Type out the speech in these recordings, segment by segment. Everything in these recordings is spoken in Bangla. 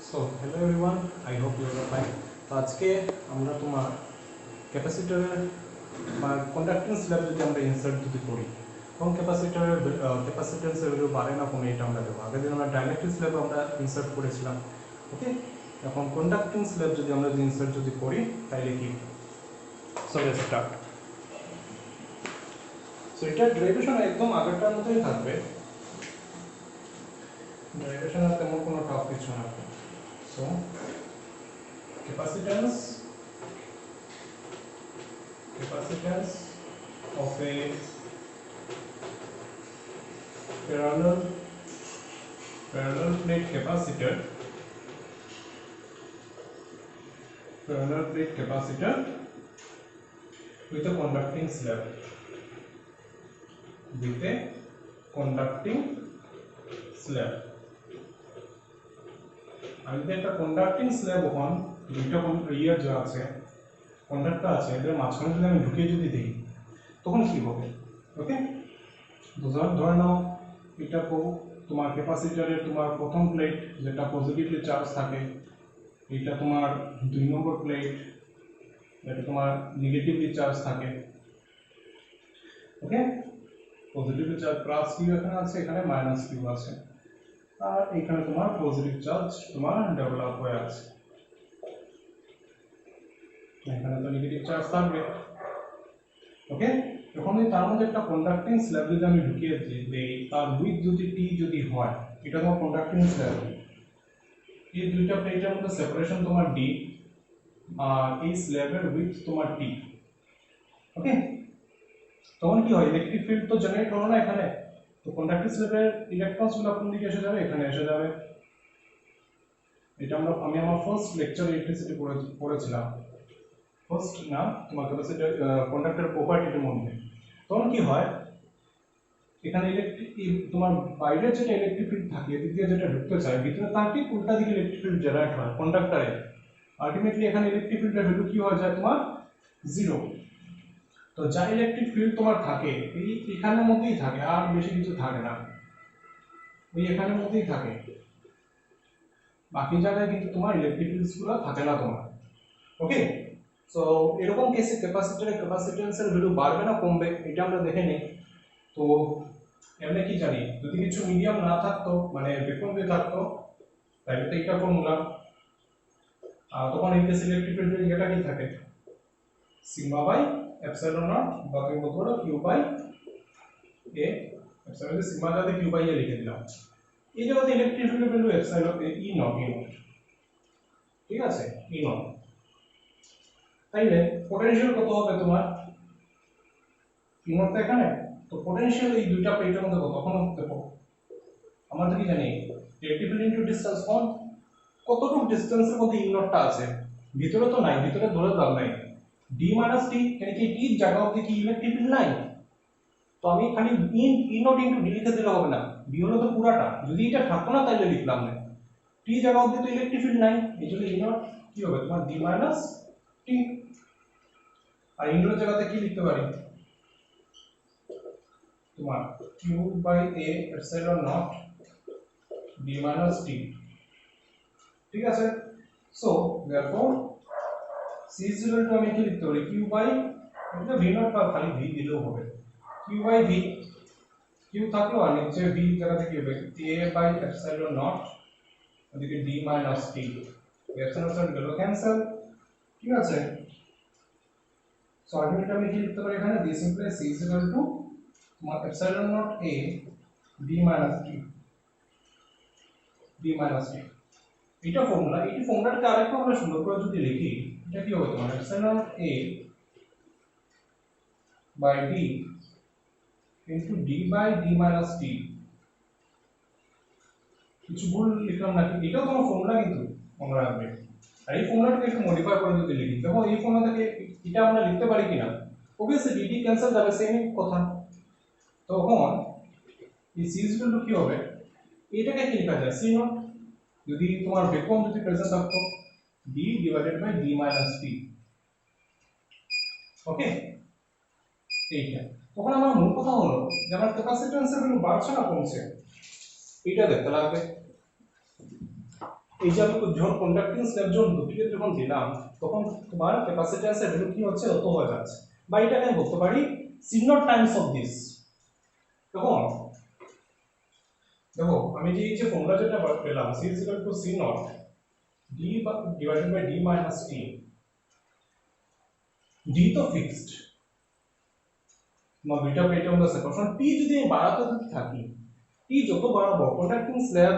So hello everyone, I hope you are fine. তো আজকে আমরা তোমার ক্যাপাসিটরের বা কন্ডাক্টিং স্ল্যাব যদি আমরা ইনসার্ট যদি করি তখন ক্যাপাসিটরের ক্যাপাসিটেন্সের ভ্যালু বাড়ে না কমে এটা আমরা দেবো। আগের দিন আমরা ডাইলেকট্রিক স্ল্যাব আমরা ইনসার্ট করেছিলাম। ওকে, এখন কন্ডাক্টিং স্ল্যাব যদি আমরা ইনসার্ট যদি করি তাহলে কি? So let's start. সো এটার ডেরিভেশন একদম আগেরটার মতোই থাকবে, ডেরিভেশন আর তেমন কোনো টাফ কিছু না। So capacitance of a parallel plate capacitor with a conducting slab আমি যদি একটা কন্ডাক্টিং স্ল্যাব ওখান দুইটা ইয়ার যা আছে কন্ডাক্টর আছে এদের মাঝখানে যদি আমি ঢুকিয়ে যদি দিই তখন কি হবে? ওকে, ধরে নাও এটা তোমার ক্যাপাসিটরের তোমার প্রথম প্লেট যেটা পজিটিভলি চার্জ থাকে, এটা তোমার 2 নম্বর প্লেট যেটা তোমার নেগেটিভলি চার্জ থাকে। ওকে, পজিটিভলি চার্জ প্লাস কিউ এখানে আছে, এখানে মাইনাস কিউ আছে, আর এখানে তোমার পজিটিভ চার্জ তোমার ডেভেলপ হয়ে আছে, এখানে তো নেগেটিভ চার্জ থাকবে। ওকে, এখন তার মধ্যে একটা কন্ডাক্টিং স্ল্যাব যদি আমি ঢুকিয়ে দিই, তার উইথ যদি টি যদি হয়, এটা তোমার কন্ডাক্টিং স্ল্যাব। এই দুইটা প্লেটের মধ্যে সেপারেশন তোমার ডি, আর এই স্ল্যাবের উইথ তোমার টি। ওকে, তখন কি হয়? ইলেকট্রিক ফিল্ড তো জেনারেট হলো না এখানে, তো কন্ডাক্টিং স্ল্যাবের ইলেকট্রনসগুলো কোন দিকে এসে যাবে? এখানে এসে যাবে। এটা আমি আমার ফার্স্ট লেকচারে ইলেকট্রিসিটি পড়েছিলাম, ফার্স্ট না তোমার ক্যাপাসিটর কন্ডাক্টর প্রপার্টির মধ্যে। তখন কি হয়? এখানে ইলেকট্রিক তোমার বাইরের যেটা ইলেকট্রিক ফিল্ড থাকে এদিক দিয়ে যেটা ঢুকতে চায় ভিতরে, তার ঠিক উল্টা দিকে ইলেকট্রিক ফিল্ড জেনারেট হয় কন্ডাক্টরে। আলটিমেটলি এখানে ইলেকট্রিক ফিল্ডের ভ্যালু কি হয়ে যায়? তোমার জিরো। তো যা ইলেকট্রিক ফিল্ড তোমার থাকে এই এখানের মধ্যেই থাকে, আর বেশি কিছু থাকে না, ওই এখানের মধ্যেই থাকে, বাকি জায়গায় কিন্তু তোমার ইলেকট্রিক ফিল্ডসগুলো থাকে না তোমার। ওকে, সো এরকম কেসে ক্যাপাসিটরের ক্যাপাসিটেন্সের ভ্যালু বাড়বে না কমবে এটা আমরা দেখে নিই। তো এমনি কি জানি, যদি কিছু মিডিয়াম না থাকতো মানে ভ্যাকুয়াম দিয়ে থাকতো তাহলে তো এটা ফর্মুলা, আর তখন এই কেসে ইলেকট্রিক ফিল্ডের এটা কি থাকে? সিগমা বাই এপসাইলন নট, বা তুমি বলতে পারো Q by A. Epsilon sigma জায়গাতে কিউ বাই এ লিখে দিলাম। এই জায়গাতে ইলেকট্রিক ফিল্ডের ভ্যালু এপসাইলন ই নট, ঠিক আছে, ই নট। তাইলে পোটেনশিয়াল কত হবে তোমার? ই নট তো এখানে, তো পোটেনশিয়াল এই দুইটা প্লেটের মধ্যে কত? তখন দেখো আমরা তো কি জানি ইলেকট্রিক ফিল্ড ইনটু ডিসটেন্স, কতটুকু ডিসটেন্সের মধ্যে ই নটটা আছে, ভিতরে তো নাই, ভিতরে ধরে দাও নাই ডি মাইনাস টি, মানে কি টি জায়গা অবধি কি ইলেকট্রিক ফিল্ড নাই? তো আমি খালি ই নট ইনটু ডি লিখে দিলে হবে না, ডি হলো তো পুরাটা, যদি এটা থাকতো না তাহলে লিখলাম না, টি জায়গা অবধি তো ইলেকট্রিক ফিল্ড নাই, এই জন্য ই নট কি হবে তোমার ডি মাইনাস টি। আর ই নটের জায়গাতে কি লিখতে পারি? তোমার Q by A epsilon naught D minus T, ঠিক আছে। So therefore C is equal to আমি কি লিখতে পারি? কিউ বাই, এটা ভি নট বা খালি ভি দিলেও হবে, কিউ বাই ভি, কিউ থাকলো আর নিচে ভি জায়গাতে কি হবে? এ বাই এপসাইলন নট ওদিকে D minus T, epsilon naught গেল ক্যান্সেল, ঠিক আছে। সো আলটিমেটলি আমি কি লিখতে পারি এখানে? This implies C is equal to তোমার epsilon naught A D minus T, D minus T. এটা ফর্মুলা, এই ফর্মুলাটাকে আরেকটু আমরা সুন্দর করে যদি লিখি, এটা কি হবে তোমার? Epsilon A by D into D by D minus T. কিছু ভুল লিখলাম নাকি? এটাও তোমার ফর্মুলা, কিন্তু মনে রাখবে। আর এই ফর্মুলাটাকে একটু মডিফাই করে যদি লিখি, দেখো এই ফর্মুলা থেকে এটা আমরা লিখতে পারি কিনা? অবভিয়াসলি ডি ডি ক্যান্সেল যাবে, সেম কথা। তখন এই সি ইজ ইকুয়াল টু কি হবে? এটাকে কি লেখা যায়? সি নট, যদি তোমার ভ্যাকুয়াম যদি প্রেজেন্ট থাকতো D divided by D minus T. Okay, এইটা তখন আমার মূল কথা হলো যে আমার ক্যাপাসিট্যান্সের ভ্যালু বাড়ছে না কমছে, এটা দেখতে লাগবে। এই যে আমি যখন কন্ডাক্টিং স্ল্যাব যখন ডুপ্লিকেট যখন দিলাম তখন তোমার ক্যাপাসিট্যান্সের ভ্যালু কি হচ্ছে, অত হয়ে যাচ্ছে, বা এটাকে আমি বলতে পারি C naught times of this. তখন দেখো আমি যে ফর্মুলা যেটা পেলাম C is equal to C naught D divided by D minus T. D তো ফিক্সড, তোমার বিটা পেটে হলো সেপারেশন, টি যদি আমি বাড়াতে থাকি, টি যত বাড়াবো কন্ডাক্টিং স্ল্যাব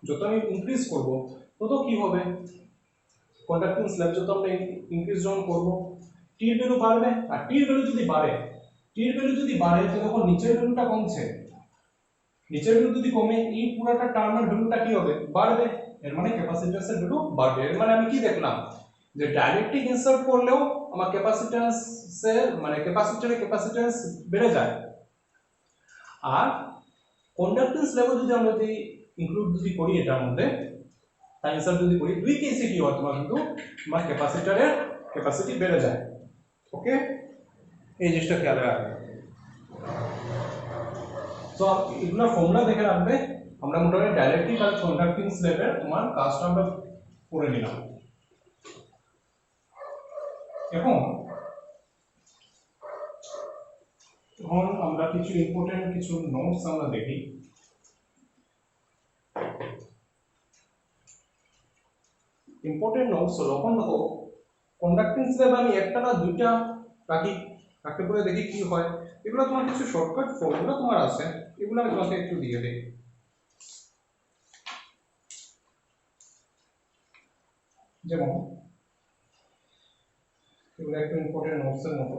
যত আমি ইনক্রিজ করব তত কি হবে, কন্ডাক্টিং স্ল্যাব যত আমরা ইনক্রিজ যখন করব টির ভ্যালু বাড়বে, আর টির ভ্যালু যদি বাড়ে, তো তখন নিচের ভ্যালুটা কমছে, নিচের ভ্যালু যদি কমে এই পুরোটা টার্মের ভ্যালুটা কি হবে, বাড়বে। এর মানে ক্যাপাসিট্যান্সের ভ্যালু বাড়বে। এর মানে আমি কি দেখলাম যে ডাইলেকট্রিক ইনসার্ট করলেও আমার ক্যাপাসিট্যান্সের মানে ক্যাপাসিট্যান্স বেড়ে যায়, আর কন্ডাক্টেন্স লেভেল যদি আমরা যদি ইনক্লুড যদি করি এটার মধ্যে, তাই ইনসার্ট যদি করি, দুই কেসে কি হয় তোমার কিন্তু তোমার ক্যাপাসিটরের ক্যাপাসিটি বেড়ে যায়। ওকে, এই জিনিসটা খেয়াল রাখবে। তো এগুলো ফর্মুলা দেখে রাখবে, আমরা মোটামুটি ডাইরেক্টলি আর কন্ডাক্টিং স্ল্যাবের তোমার কাজটা আমরা করে নিলাম। এখন আমরা কিছু ইম্পর্টেন্ট কিছু নোটস আমরা দেখি। ইম্পর্টেন্ট নোটস হলো, এখন দেখো কন্ডাক্টিং স্ল্যাব আমি একটা না দুইটা রাখতে পরে দেখি কি হয়। এগুলো তোমার কিছু শর্টকাট ফর্মুলা তোমার আছে, এগুলো আমি তোমাকে একটু দিয়ে দিই। যেমন এগুলো একটু ইম্পর্টেন্ট নোটস এর মতো,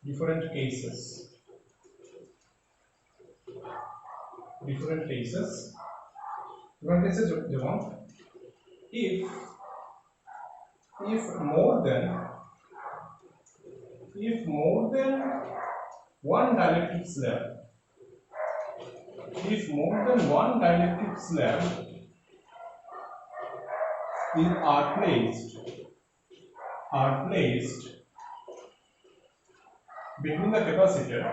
different cases যেমন if more than one dielectric slab are placed between the capacitor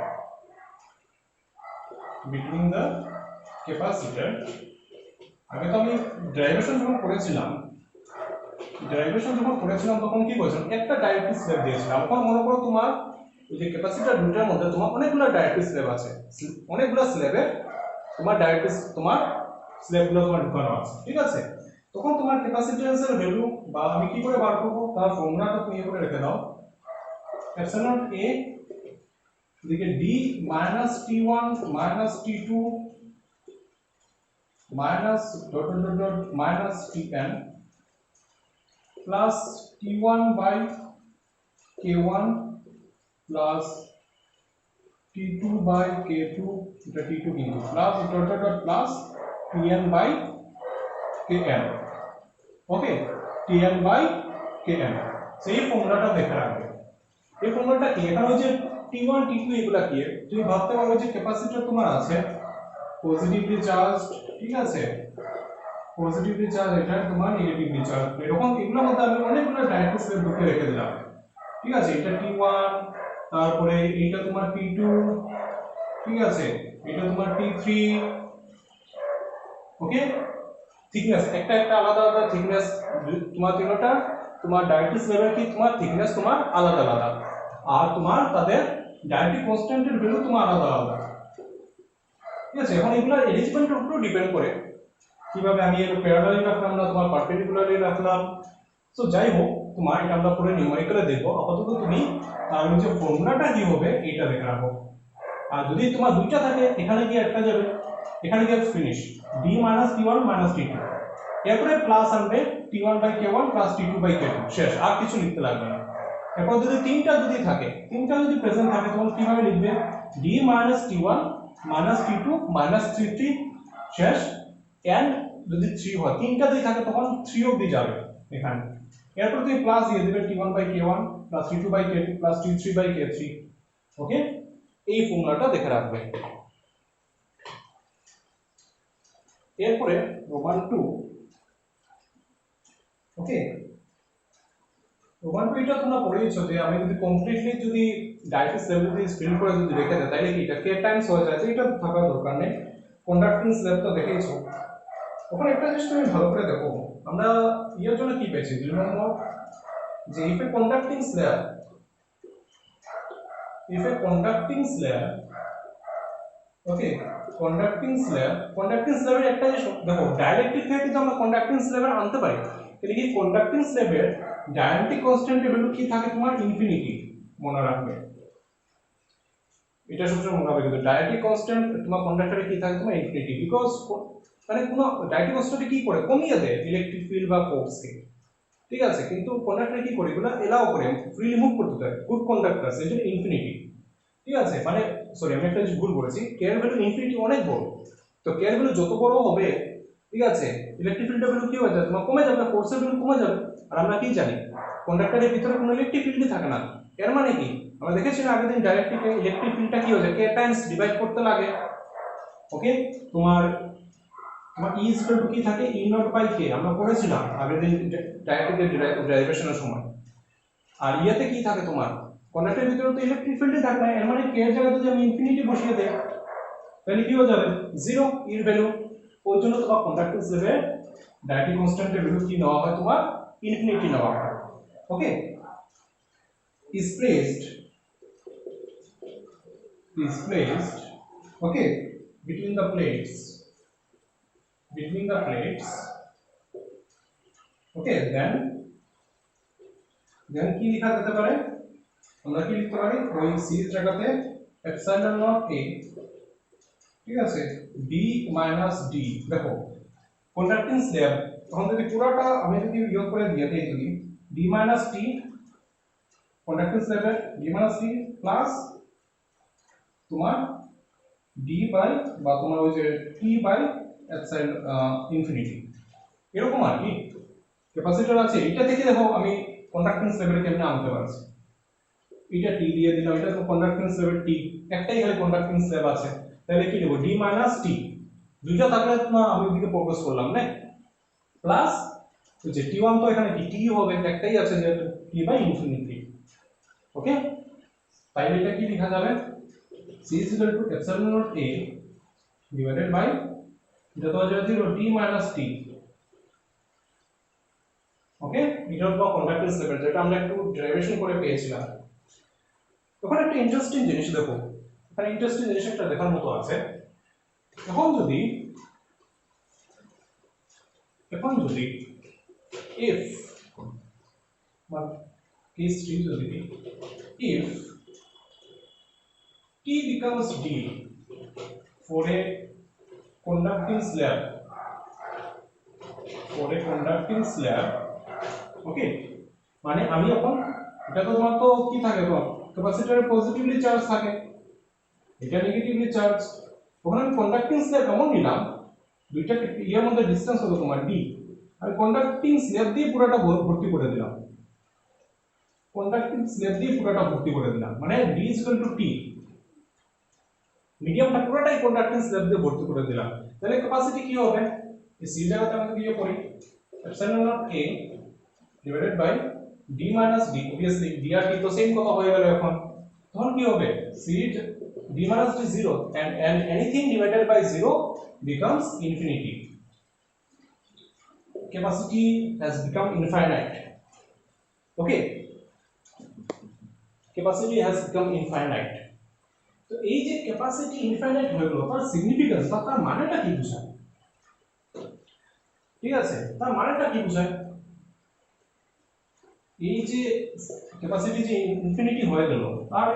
আগে তো আমি ডেরিভেশন যখন করেছিলাম তখন কি বলেছিলাম, একটা ডাইলেকট্রিক স্ল্যাব দিয়েছিলাম। এখন মনে করো তোমার এই যে ক্যাপাসিটর দুটার মধ্যে তোমার অনেকগুলো ডাইলেকট্রিক স্ল্যাব আছে, অনেকগুলো স্ল্যাবে তোমার স্ল্যাবগুলো তোমার ঢুকানো আছে, ঠিক আছে। তখন তোমার ক্যাপাসিট্যান্সের ভ্যালু বা আমি কি করে বার করব, তার ফর্মুলাটা তুমি করে রেখে দাও, এপসিলন a এদিকে d minus t1 minus t2 minus dot dot dot minus tn plus t1 by k1 plus t2 by k2, এটা t2 কিন্তু plus dot dot dot plus tn by kn। Okay, tn by kn। সেই ফর্মুলাটা দেখে রাখবে। এই ফর্মুলাটা কি, এখানে ওই যে t1 t2 এগুলা কি, তুমি ভাবতে পারো যে ক্যাপাসিটর তোমার আছে পজিটিভলি চার্জ, ঠিক আছে, পজিটিভলি চার্জ, এটা তোমার নেগেটিভলি চার্জ, এরকম এগুলোর মধ্যে আমি অনেকগুলো ডাইরেক্ট স্ল্যাব ঢুকে রেখে দিলাম, ঠিক আছে। এটা t1, তারপরে এটা তোমার t2, ঠিক আছে, এটা তোমার t3। ওকে, থিকনেস একটা আলাদা আলাদা থিকনেস তোমার তিনটা, তোমার ডাইরেক্ট স্ল্যাবের কি তোমার থিকনেস তোমার আলাদা আলাদা, আর তোমার তাদের ডাইরেক্ট কনস্ট্যান্টের ভ্যালু তোমার আলাদা আলাদা, ঠিক আছে। এখন এগুলা এলিমেন্টের উপর ডিপেন্ড করে কিভাবে আমি এর প্যারালালি রাখলাম না তোমার পারপেন্ডিকুলারলি রাখলাম। সো যাই হোক, তোমার এটা আমরা পরে নিউমেরিক্যালে দেখবো, আপাতত তুমি তার যে ফর্মুলাটা কি হবে এটা দেখে রাখো। আর যদি তোমার দুইটা থাকে, এখানে কি একটা যাবে, এখানে গিয়ে finish d minus t1 minus t2, এরপরে প্লাস আনবে t1 by k1 plus t2 by k2, শেষ, আর কিছু লিখতে লাগবে না। এরপর যদি তিনটা যদি প্রেজেন্ট থাকে তখন কিভাবে লিখবে, d minus t1 minus t2 minus 3 শেষ, n যদি 3 হয়, তিনটা যদি থাকে তখন 3 অবধি যাবে এখানে। এরপর তুমি প্লাস দিয়ে দেবে t1 by k1 plus t2 by k2 plus t3 by k3। Okay, এই ফর্মুলাটা দেখে রাখবে। এরপরে রোমান 2, ওকে, রোমান 2 এটা তোমরা পড়েইছো যে আমি যদি কমপ্লিটলি যদি ডাইরেক্ট স্ল্যাব যদি স্পিন করে যদি রেখে দেয় তাহলে কি এটা k টাইমস হয়ে যায়, এটা থাকা দরকার নেই। কন্ডাক্টিং স্ল্যাব তো দেখেইছো, ওখানে একটা জিনিস তুমি ভালো করে দেখো, আমরা ইয়ার জন্য কি পেয়েছি 2 নম্বর, যে if a conducting slab okay conducting স্ল্যাবের একটা জিনিস দেখো, ডাইলেকট্রিক থেকে কিন্তু আমরা কন্ডাক্টিং স্ল্যাবের আনতে পারি, কিন্তু কি কন্ডাক্টিং স্ল্যাবের ডায়ান্টিক কনস্ট্যান্টের ভ্যালু কি থাকে তোমার ইনফিনিটি, মনে রাখবে এটা সবসময় মনে রাখবে, কিন্তু ডায়ান্টিক কনস্ট্যান্ট তোমার কন্ডাক্টরে কি থাকে তোমার ইনফিনিটি, বিকজ মানে কোনো ডায়ান্টিক কনস্ট্যান্ট কি করে কমিয়ে দেয় ইলেকট্রিক ফিল্ড বা ফোর্সকে, ঠিক আছে, কিন্তু কন্ডাক্টর কি করে এগুলো এলাও করে ফ্রিলি মুভ করতে দেয়, গুড কন্ডাক্টর সেটা ইনফিনিটি, ঠিক আছে, মানে সরি আমি একটা জিনিস ভুল বলেছি, কে এর ভ্যালু ইনফিনিটি অনেক বড়, তো কে এর ভ্যালু যত বড় হবে, ঠিক আছে, ইলেকট্রিক ফিল্ডের ভ্যালু কি হয়ে যাবে তোমার কমে যাবে, ফোর্সের ভ্যালু কমে যাবে, আর আমরা কি জানি কন্ডাক্টরের ভিতরে কোনো ইলেকট্রিক ফিল্ডই থাকে না, এর মানে কি আমরা দেখেছি না আগের দিন ডাইরেক্টলি ইলেকট্রিক ফিল্ডটা কি হয়ে যায় কে টাইমস ডিভাইড করতে লাগে, ওকে, তোমার ই ইকুয়াল টু কি থাকে ই নট বাই কে, আমরা পড়েছিলাম আগের দিন ডাইরেক্টলি ডেরিভেশনের সময়, আর ইয়াতে কি থাকে তোমার কন্ডাক্টরের ভিতরে তো ইলেকট্রিক ফিল্ডই থাকে না, এর মানে কে এর জায়গায় যদি আমি ইনফিনিটি বসিয়ে দেই তাহলে কি হয়ে যাবে জিরো এর ভ্যালু, ওই জন্য তোমার কন্ডাক্টর স্ল্যাবের ডাইলেকট্রিক কনস্ট্যান্টের ভ্যালু কি নেওয়া হয় তোমার ইনফিনিটি নেওয়া হয়, ওকে, is placed okay between the plates okay then কি লেখা যেতে পারে, আমরা কি লিখতে পারি ওই c এর জায়গাতে এপসাইলন নট a, ঠিক আছে, b - d, দেখো কন্ডাক্টিং স্ল্যাব তখন যদি পুরোটা আমি যদি যোগ করে দিয়ে দেই যদি d - t কন্ডাক্টিং স্ল্যাবের d - t প্লাস তোমার d বাই বা তোমার ওই যে t বাই এপসাইলন ইনফিনিটি, এরকম আর কি ক্যাপাসিটর আছে, এটা থেকে দেখো আমি কন্ডাক্টেন্স লেভেল কেমনে আনতে পারছি, এটা t দিয়ে দিলাম, এটা তো কন্ডাক্টেন্স লেভেল t, একটাই খালি কন্ডাক্টেন্স লেভেল আছে, তাহলে কি দেব d - t, দুইটা থাকলে না আমি ওইদিকে ফোকাস করলাম না, প্লাস ওই যে t1 তো এখানে কি t হবে, একটাই আছে যে t বাই ইনফিনিটি, ওকে, তাই এটা কি লেখা যাবে c is equal to epsilon naught a divided by এটা তো হয়ে যাবে t - t, ওকে, এটা হলো কন্ডাক্টেন্স লেভেল যেটা আমরা একটু ডেরিভেশন করে পেয়েছিলাম। ওখানে একটা ইন্টারেস্টিং জিনিস দেখো, এখানে ইন্টারেস্টিং জিনিস একটা দেখার মতো আছে, এখন যদি if বা কেস 3 যদি if t becomes d for a conducting slab ওকে, মানে আমি এখন এটা তো তোমার তো কি থাকে তো ক্যাপাসিটরে পজিটিভলি চার্জ থাকে, এটা নেগেটিভলি চার্জ, ওখানে আমি কন্ডাক্টিং স্ল্যাব এমন নিলাম দুইটা ইয়ার মধ্যে ডিসটেন্স হলো তোমার d, আমি কন্ডাক্টিং স্ল্যাব দিয়ে পুরোটা ভর্তি করে দিলাম, মানে d t, মিডিয়ামটা পুরোটাই কন্ডাক্টিং স্ল্যাব দিয়ে ভর্তি করে দিলাম, তাহলে ক্যাপাসিটি কি হবে এই c জায়গাতে আমরা দিয়ে করি epsilon naught a divided by d - d, obviously d R t তো সেম কথা হয়ে গেল, এখন তখন কি হবে c d - d 0 and anything divided by 0 becomes infinity, capacity has become infinite, okay, capacity has become infinite, তো এই যে ক্যাপাসিটি ইনফাইনাইট হয়ে গেল তার সিগনিফিকেন্স বা তার মানেটা কি বোঝায়, ঠিক আছে, তার মানেটা কি বোঝায়, এই যে ক্যাপাসিটি যে ইনফিনিটি হয়ে গেল তার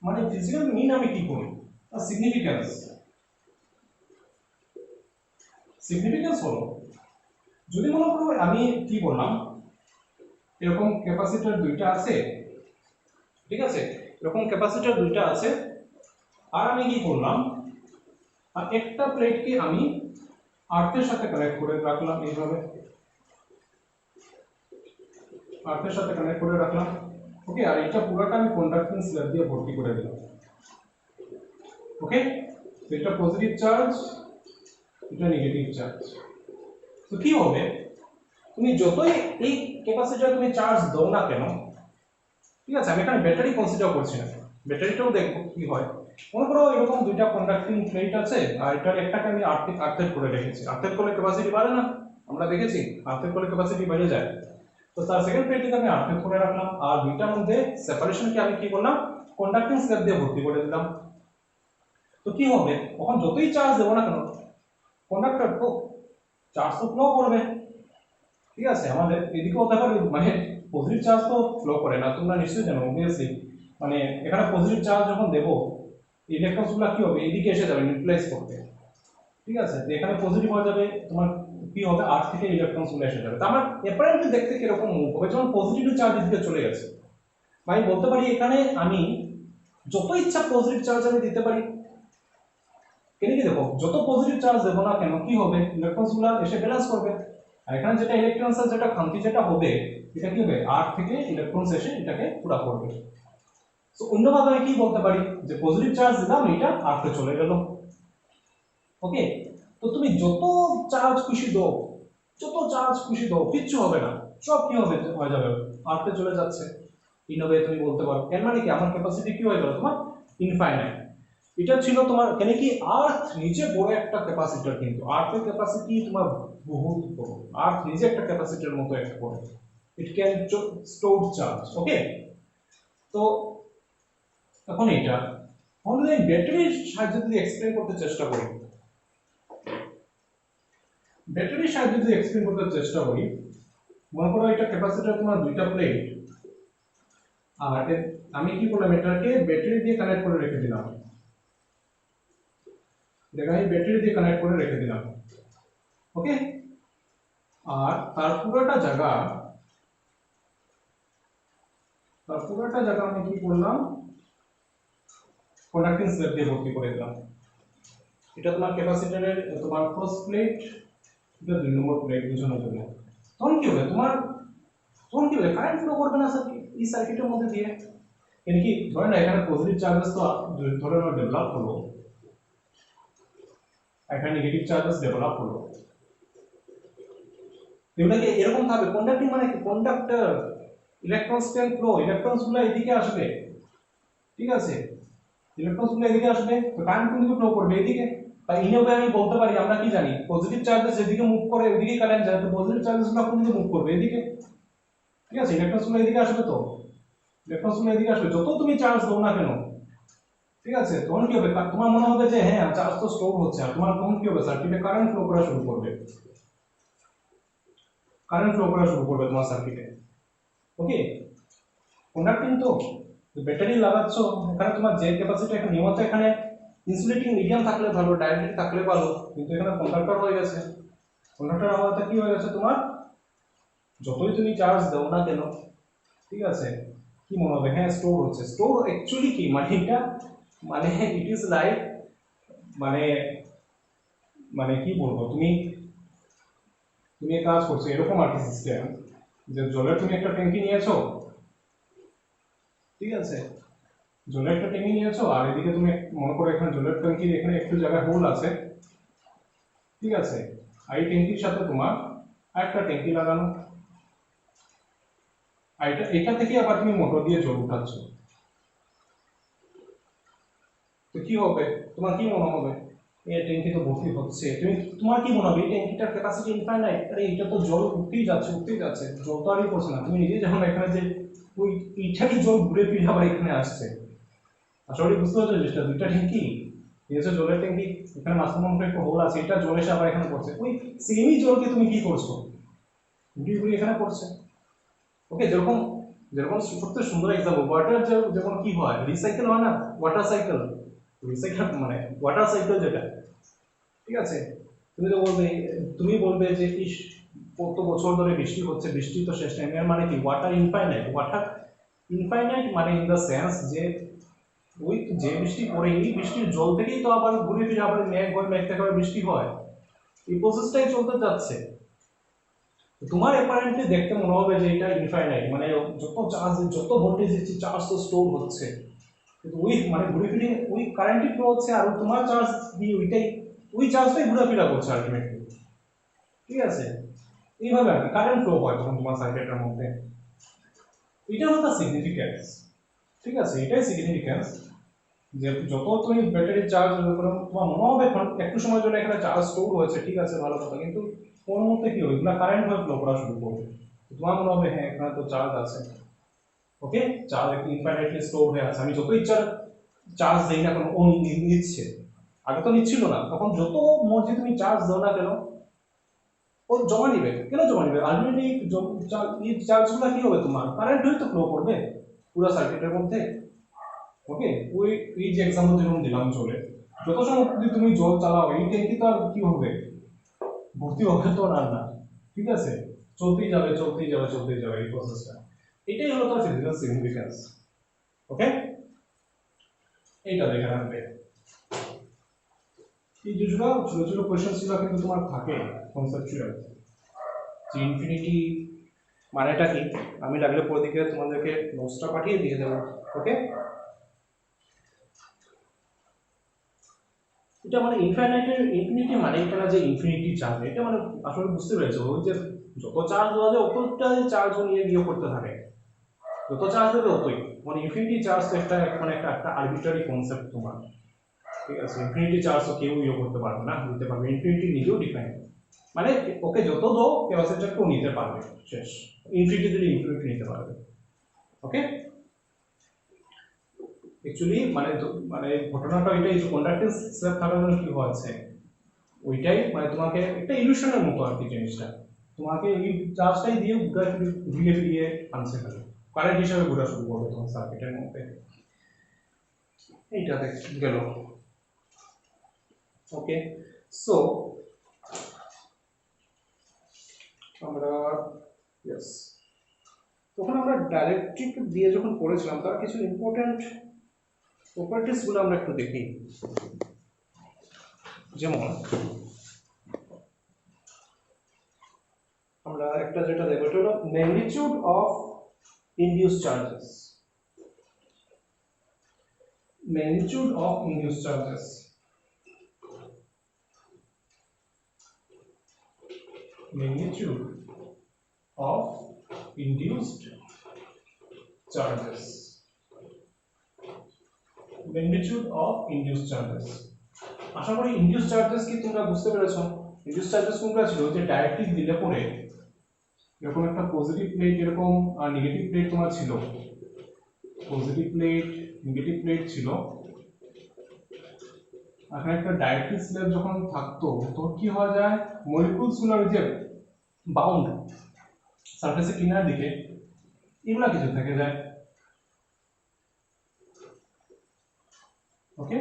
মানে ফিজিক্যাল মিন আমি কি করি, তার সিগনিফিকেন্স হলো যদি মনে করো আমি কি বললাম এরকম ক্যাপাসিটর দুইটা আছে, ঠিক আছে, এরকম ক্যাপাসিটর দুইটা আছে, আর আমি কি করলাম আর একটা প্লেটকে আমি আর্থের সাথে কানেক্ট করে রাখলাম, এইভাবে আর্থের সাথে কানেক্ট করে রাখলাম, ওকে, আর এটা পুরোটা আমি কন্ডাক্টিং স্ল্যাব দিয়ে ভর্তি করে দিলাম, ওকে, তো এটা পজিটিভ চার্জ এটা নেগেটিভ চার্জ, তো কি হবে তুমি যতই এই ক্যাপাসিটর তুমি চার্জ দাও না কেন, ঠিক আছে, আমি এখানে ব্যাটারি কনসিডার করছি না, ব্যাটারিটাও দেখবো কি হয়, মনে করো এরকম দুইটা কন্ডাক্টিং প্লেট আছে, আর এটার একটাকে আমি আর্থের করে রেখেছি। আর্থের করলে ক্যাপাসিটি বাড়ে না, আমরা দেখেছি আর্থের করলে ক্যাপাসিটি বেড়ে যায়। তো তার সেকেন্ড প্লেটটিকে আমি আর্থের করে রাখলাম, আর দুইটার মধ্যে সেপারেশনকে আমি কি করলাম, কন্ডাক্টিং স্ল্যাব দিয়ে ভর্তি করে দিলাম। তো কি হবে, তখন যতই চার্জ দেবো না কেন কন্ডাক্টর তো চার্জ তো ফ্লো করবে। ঠিক আছে, আমাদের এদিকে হতে পারে মানে পজিটিভ চার্জ তো ফ্লো করে না, তোমরা নিশ্চয়ই জানো অবভিয়াসলি। মানে এখানে পজিটিভ চার্জ যখন দেবো ইলেকট্রনসগুলো কি হবে, এদিকে এসে যাবে নিউট্রালাইজ করতে। ঠিক আছে, তো এখানে পজিটিভ হয়ে যাবে, তোমার কি হবে আর্থ থেকে ইলেকট্রনসগুলো এসে যাবে। তো আমার অ্যাপারেন্টলি দেখতে কিরকম মুভ হবে, যখন পজিটিভ চার্জ এদিকে চলে গেছে, আমি বলতে পারি এখানে আমি যত ইচ্ছা পজিটিভ চার্জ আমি দিতে পারি। কেন কি দেখো, যত পজিটিভ চার্জ দেবো না কেন কি হবে, ইলেকট্রনসগুলো এসে ব্যালেন্স করবে। আর এখানে যেটা ইলেকট্রনস যেটা খান্তি যেটা হবে, এটা কি হবে আর্থ থেকে ইলেকট্রনস এসে এটাকে পুরা করবে। তো অন্যভাবে আমি কি বলতে পারি যে পজিটিভ চার্জ দিলাম, এটা আর্থে চলে গেল। ওকে, তো তুমি যত চার্জ খুশি দাও, যত চার্জ খুশি দাও, কিচ্ছু হবে না, সব কি হবে হয়ে যাবে আর্থে চলে যাচ্ছে। ইনভাবে তুমি বলতে পারো এর মানে কি আমার ক্যাপাসিটি কি হয়ে গেল তোমার ইনফাইনাইট। এটা ছিল তোমার কেন কি আর্থ নিজে বড় একটা ক্যাপাসিটর, কিন্তু আর্থের ক্যাপাসিটি তোমার বহুত বড়, আর্থ নিজে একটা ক্যাপাসিটরের মতো একটা বড়, ইট ক্যান স্টোর চার্জ। ওকে, তো এখন এটা আমাদের ব্যাটারির সাহায্যে যদি এক্সপ্লেন করতে চেষ্টা করি, ব্যাটারির সাহায্যে যদি এক্সপ্লেন করতে চেষ্টা করি, মনে করো এটা ক্যাপাসিটর তোমার দুইটা প্লেট, আর আমি কি করলাম এটাকে ব্যাটারি দিয়ে কানেক্ট করে রেখে দিলাম। দেখো আমি ব্যাটারি দিয়ে কানেক্ট করে রেখে দিলাম। ওকে, আর তার পুরোটা জায়গা আমি কি করলাম কন্ডাক্টিং স্ল্যাব দিয়ে ভর্তি করে দিলাম। এটা তোমার ক্যাপাসিটরের তোমার ফার্স্ট প্লেট, এটা 2 নম্বর প্লেট বোঝানোর জন্য। তখন কি হবে তোমার, কারেন্ট ফ্লো করবে না স্যার এই সার্কিটের মধ্যে দিয়ে। কেন কি ধরে না এখানে পজিটিভ চার্জেস তো ধরে না ডেভেলপ হলো, এখানে নেগেটিভ চার্জেস ডেভেলপ হলো, এগুলোকে এরকম ভাবে কন্ডাক্টিং মানে কি conductor, electrons can flow, electrons গুলো এদিকে আসবে। ঠিক আছে, ইলেকট্রনস গুলো এদিকে আসবে, তো কারেন্ট কিন্তু ফ্লো করবে এদিকে। তাই ইনভাবে আমি বলতে পারি আমরা কি জানি পজিটিভ চার্জেস যেদিকে মুভ করে ওইদিকে কারেন্ট যায়, তো পজিটিভ চার্জেস গুলো কোন দিকে মুভ করবে এদিকে। ঠিক আছে, ইলেকট্রনস গুলো এদিকে আসবে, তো ইলেকট্রনস গুলো এদিকে আসবে যত তুমি চার্জ দাও না কেন। ঠিক আছে, তখন কি হবে তোমার মনে হবে যে হ্যাঁ চার্জ তো স্টোর হচ্ছে, আর তোমার তখন কি হবে সার্কিটে কারেন্ট ফ্লো করা শুরু করবে, তোমার সার্কিটে। ওকে, কন্ডাক্টিং তো ব্যাটারি লাগাচ্ছ, এখানে তোমার যে ক্যাপাসিটি এখানে নিয়মিত এখানে ইনসুলেটিং মিডিয়াম থাকলে ভালো, ডাইরেক্ট থাকলে ভালো, কিন্তু এখানে কন্ডাক্টর হয়ে গেছে। কন্ডাক্টর হওয়াতে কি হয়ে গেছে তোমার যতই তুমি চার্জ দাও না কেন, ঠিক আছে, কি মনে হবে হ্যাঁ স্টোর হচ্ছে। স্টোর অ্যাকচুয়ালি কি মানে এটা মানে ইট ইজ লাইক মানে মানে কি বলবো, তুমি তুমি কাজ করছো এরকম আর কি সিস্টেম, যে জলের তুমি একটা ট্যাঙ্কি নিয়েছো, ঠিক আছে, জলের একটা ট্যাঙ্কি নিয়েছো, আর এদিকে তুমি মনে করো এখানে জলের ট্যাঙ্কির এখানে একটু জায়গায় হোল আছে। ঠিক আছে, আর এই ট্যাঙ্কির সাথে তোমার আরেকটা ট্যাঙ্কি লাগানো, আর এটা থেকে আবার তুমি মোটর দিয়ে জল উঠাচ্ছ। তো কি হবে, তোমার কি মনে হবে এই ট্যাঙ্কি তো ভর্তি হচ্ছে, তোমার কি মনে হবে এই ট্যাঙ্কিটার ক্যাপাসিটি ইনফাইনাইট, আরে এটা তো জল উঠতেই যাচ্ছে, জল তো আরই পড়ছে না। তুমি নিজে যখন এখানে যে ওই এইটারই জল ঘুরে ফিরে আবার এখানে আসছে, আসলে বুঝতে পারছো জিনিসটা, দুইটা ট্যাঙ্কি নিয়েছো জলের ট্যাঙ্কি, এখানে মাঝখানে একটা হোল আছে, এটা জল এসে আবার এখানে পড়ছে, ওই সেমই জলকে তুমি কি করছো ঘুরিয়ে ঘুরিয়ে এখানে পড়ছে। ওকে, যেরকম যেরকম সবচেয়ে সুন্দর এক্সাম্পল ওয়াটার, যখন কি হয় রিসাইকেল হয় না, ওয়াটার সাইকেল, রিসাইকেল মানে ওয়াটার সাইকেল যেটা। ঠিক আছে, তুমি বলবে যে ইস কত বছর ধরে বৃষ্টি হচ্ছে, বৃষ্টি তো শেষ টাইম, এর মানে কি ওয়াটার ইনফাইনাইট মানে ইন দ্য সেন্স যে ওই যে বৃষ্টি পড়ে এই বৃষ্টির জল থেকেই তো আবার ঘুরে ফিরে আবার মেঘ থেকে আবার বৃষ্টি হয়, এই প্রসেসটাই চলতে যাচ্ছে। তোমার অ্যাপারেন্টলি দেখতে মনে হবে যে এটা ইনফাইনাইট, মানে যত চার্জ যত ভোল্টেজ দিচ্ছি চার্জ তো স্টোর হচ্ছে, কিন্তু ওই মানে ঘুরে ফিরে ওই কারেন্টই ফ্লো হচ্ছে, আর তোমার চার্জ দিয়ে ওই চার্জটাই ঘোরাফেরা করছে আলটিমেটলি। ঠিক আছে, এইভাবে আর কি কারেন্ট ফ্লো হয় তখন তোমার সার্কিটের মধ্যে, এটা হচ্ছে সিগনিফিক্যান্স। ঠিক আছে, এটাই সিগনিফিক্যান্স যে যত তুমি ব্যাটারি চার্জ করো তোমার মনে হবে একটু সময়ের জন্য এখানে চার্জ স্টোর হয়েছে, ঠিক আছে ভালো কথা, কিন্তু কোন মুহূর্তে কি হবে এগুলো কারেন্ট হয়ে ফ্লো করা শুরু করবে, তোমার মনে হবে হ্যাঁ এখানে তো চার্জ আছে। ওকে, চার্জ একটু ইনফাইনাইটলি স্টোর হয়ে আছে, আমি যত ইচ্ছা চার্জ দেই না কেন ও নিচ্ছে, আগে তো নিচ্ছিল না, তখন যত মর্জি তুমি চার্জ দাও না কেন ও জমা নিবে। কেন জমা নিবে? আলটিমেটলি এই চার্জগুলো কি হবে, তোমার কারেন্ট হয়ে তো ফ্লো করবে পুরো সার্কিটের মধ্যে। ওকে, ওই এই যে এক্সাম্পল যেরকম দিলাম জলে, যত সময় অবধি তুমি জল চালাও এই ট্যাঙ্কি তো আর কি হবে, ভর্তি হবে তো আর না, ঠিক আছে, চলতেই যাবে চলতেই যাবে চলতেই যাবে এই প্রসেসটা। এটাই হলো তার ফিজিক্যাল সিগনিফিকেন্স। ওকে, এইটা দেখে রাখবে। এই যেগুলো ছোট ছোট কোয়েশ্চেন ছিল কিন্তু তোমার থাকে কনসেপচুয়াল, যে ইনফিনিটি মানেটা কি, আমি লাগলে পরে দিকে তোমাদেরকে নোটসটা পাঠিয়ে দিয়ে দেবো। ওকে, এটা মানে ইনফিনিটি মানে এটা না যে ইনফিনিটি চার্জ, এটা মানে আসলে বুঝতে পেরেছো ওই যে যত চার্জ দেওয়া যায় অতটা চার্জ নিয়ে গিয়ে করতে থাকে, যত চার্জ দেবে ততই, মানে ইনফিনিটি চার্জ একটা মানে একটা আরবিট্রারি কনসেপ্ট তোমার, ঠিক আছে, ইনফিনিটি চার্জ তো কেউ ইয়ে করতে পারবে না, নিতে পারবে, ইনফিনিটি নিজেও ডিফাইন, মানে ওকে যত দাও ক্যাপাসিটরকেও নিতে পারবে, শেষ, ইনফিনিটি দিলে ইনফিনিটি নিতে পারবে। ওকে, অ্যাকচুয়ালি মানে ঘটনাটা এটাই যে কন্ডাক্টেন্স স্ল্যাব থাকার জন্য কি হচ্ছে ওইটাই, মানে তোমাকে একটা ইলুশনের মতো আর কি জিনিসটা, তোমাকে এই চার্জটাই দিয়ে ঘুরিয়ে ফিরিয়ে আনছে খালি, কারেন্ট হিসাবে ঘোরা শুরু করবে তোমার সার্কিটের মধ্যে। এইটা গেল। ওকে, সো আমরা ইয়েস, তখন আমরা ডাইরেক্ট্রিক দিয়ে যখন পড়েছিলাম তার কিছু ইম্পর্টেন্ট প্রপার্টিস গুলো আমরা একটু দেখি। যেমন আমরা একটা যেটা দেখব এটা হলো magnitude of induce charges, magnitude of induce charges, magnitude of induced charges, magnitude of induced charges। আশা করি ইনডিউস চার্জেস কি তোমরা বুঝতে পেরেছো। ইনডিউস চার্জেস কোনটা ছিল, যে ডাইরেক্টলি দিলে পরে এরকম একটা পজিটিভ প্লেট এরকম আর নেগেটিভ প্লেট তোমার ছিল, পজিটিভ প্লেট নেগেটিভ প্লেট ছিল, এখানে একটা ডাইরেক্টলি স্ল্যাব যখন থাকতো তো কি হয়ে যায়, মলিকুলস গুলোর যে বাউন্ড সারফেসের কিনার দিকে এগুলা কিছু থেকে যায়। ওকে,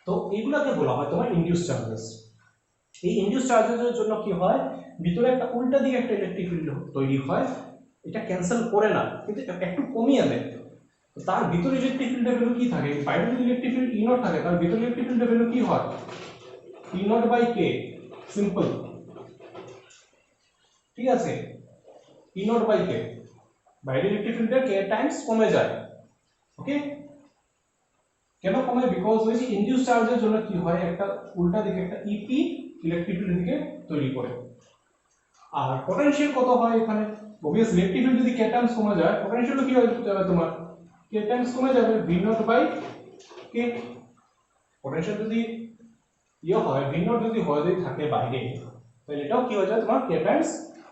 তো এইগুলাকে বলা হয় তোমার ইনডিউস চার্জেস। এই ইনডিউস চার্জেসের জন্য কি হয়, ভিতরে একটা উল্টা দিকে একটা ইলেকট্রিক ফিল্ড তৈরি হয়, এটা ক্যান্সেল করে না কিন্তু একটু কমিয়ে দেয়, তার ভিতরে ইলেকট্রিক ফিল্ডের ভ্যালু কি থাকে, বাইরে যদি ইলেকট্রিক ফিল্ড ই নট থাকে তার ভিতরে ইলেকট্রিক ফিল্ডের ভ্যালু কি হয়, ই নট বাই কে, সিম্পল, ঠিক আছে, ই নট বাই কে, বাইরে ইলেকট্রিক ফিল্ডের কে টাইমস কমে যায়। ওকে, কেন কমে, বিকজ ওই যে ইনডিউস চার্জের জন্য কি হয়, একটা উল্টা দিকে একটা ইপি ইলেকট্রিক ফিল্ড দিকে তৈরি করে, আর পটেনশিয়াল কত হয় এখানে, অবভিয়াসলি ইলেকট্রিক ফিল্ড যদি কে টাইমস কমে যায় পটেনশিয়াল কি হয়ে যাবে তোমার, কে টাইমস কমে যাবে, V naught by K, potential যদি ইয়ে হয় ভি নট যদি হয় যদি থাকে বাইরে তাহলে এটাও কি হয়ে যায় তোমার কে টাইমস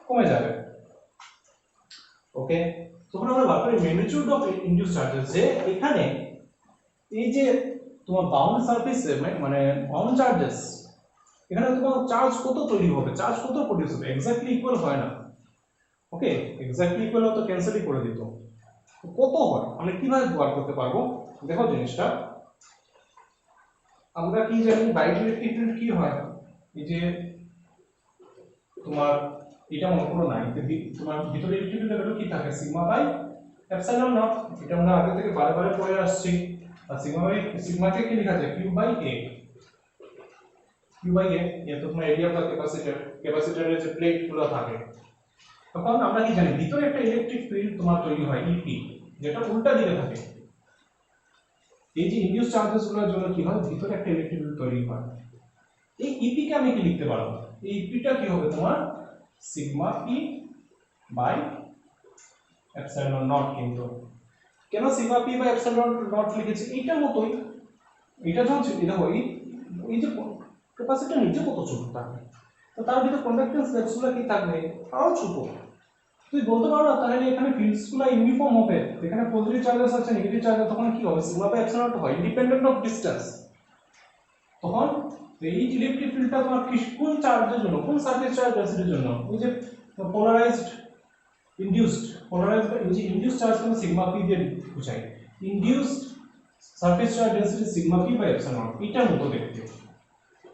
কমে যাবে। ওকে, তখন আমরা বার করি ম্যাগনিটিউড অফ ইনডিউস চার্জেস, যে এখানে এই যে তোমার বাউন্ড সারফেসে মানে বাউন্ড চার্জেস, এখানে তোমার চার্জ কত তৈরি হবে, চার্জ কত প্রডিউস হবে, এক্স্যাক্টলি ইকুয়াল হয় না। ওকে, এক্স্যাক্টলি ইকুয়াল হতো ক্যান্সেলই করে দিত, কত হয় আমরা কিভাবে বার করতে পারবো, দেখো জিনিসটা আমরা কি জানি বাইরে ইলেকট্রিক ফিল্ড কি হয়, এই যে তোমার এটা মনে করো না, তোমার ভিতরে ইলেকট্রিক ফিল্ডের ভ্যালু কি থাকে, সিগমা বাই এপসাইলন নট, এটা আমরা আগে থেকে বারে পড়ে আসছি, আর সিগমাকে কি লেখা যায়, Q by A, Q by A, এটা তো তোমার এরিয়া অফ ক্যাপাসিটরের যে প্লেট গুলো থাকে, তখন আমরা কি জানি ভিতরে একটা ইলেকট্রিক ফিল্ড তোমার তৈরি হয় ইপি, যেটা উল্টা দিকে থাকে, এই যে ইনডিউস চার্জেস গুলোর জন্য কি হয়, ভিতরে একটা ইলেকট্রিক ফিল্ড তৈরি হয়, এই ইপি কে আমি কি লিখতে পারবো, এই ইপিটা কি হবে তোমার sigma E by epsilon naught, কিন্তু কেন sigma P by epsilon naught লিখেছি এইটার মতোই। এটা যখন দেখো এই যে ক্যাপাসিটর নিচে কত ছোট থাকে, তো তার ভিতরে কন্ডাক্টেন্স লেভেলগুলো কি থাকবে আরো ছোট। তুই বলতে পারো না তাহলে এখানে ফিল্ডসগুলো ইউনিফর্ম হবে, এখানে পজিটিভ চার্জেস আছে নেগেটিভ চার্জেস, তখন কি হবে সিগমা বাই এপসাইলন নট হয় ইন্ডিপেন্ডেন্ট অফ ডিসটেন্স। তখন এই ইলেকট্রিক ফিল্ডটা তোমার কোন চার্জের জন্য, কোন সারফেস চার্জ ডেনসিটির জন্য, ওই যে পোলারাইজড ইনডিউসড পোলারাইজড এই যে ইনডিউসড চার্জ কিন্তু সিগমা পি দিয়ে বোঝাই, induced surface charge density sigma P by epsilon naught এটার মতো দেখতে।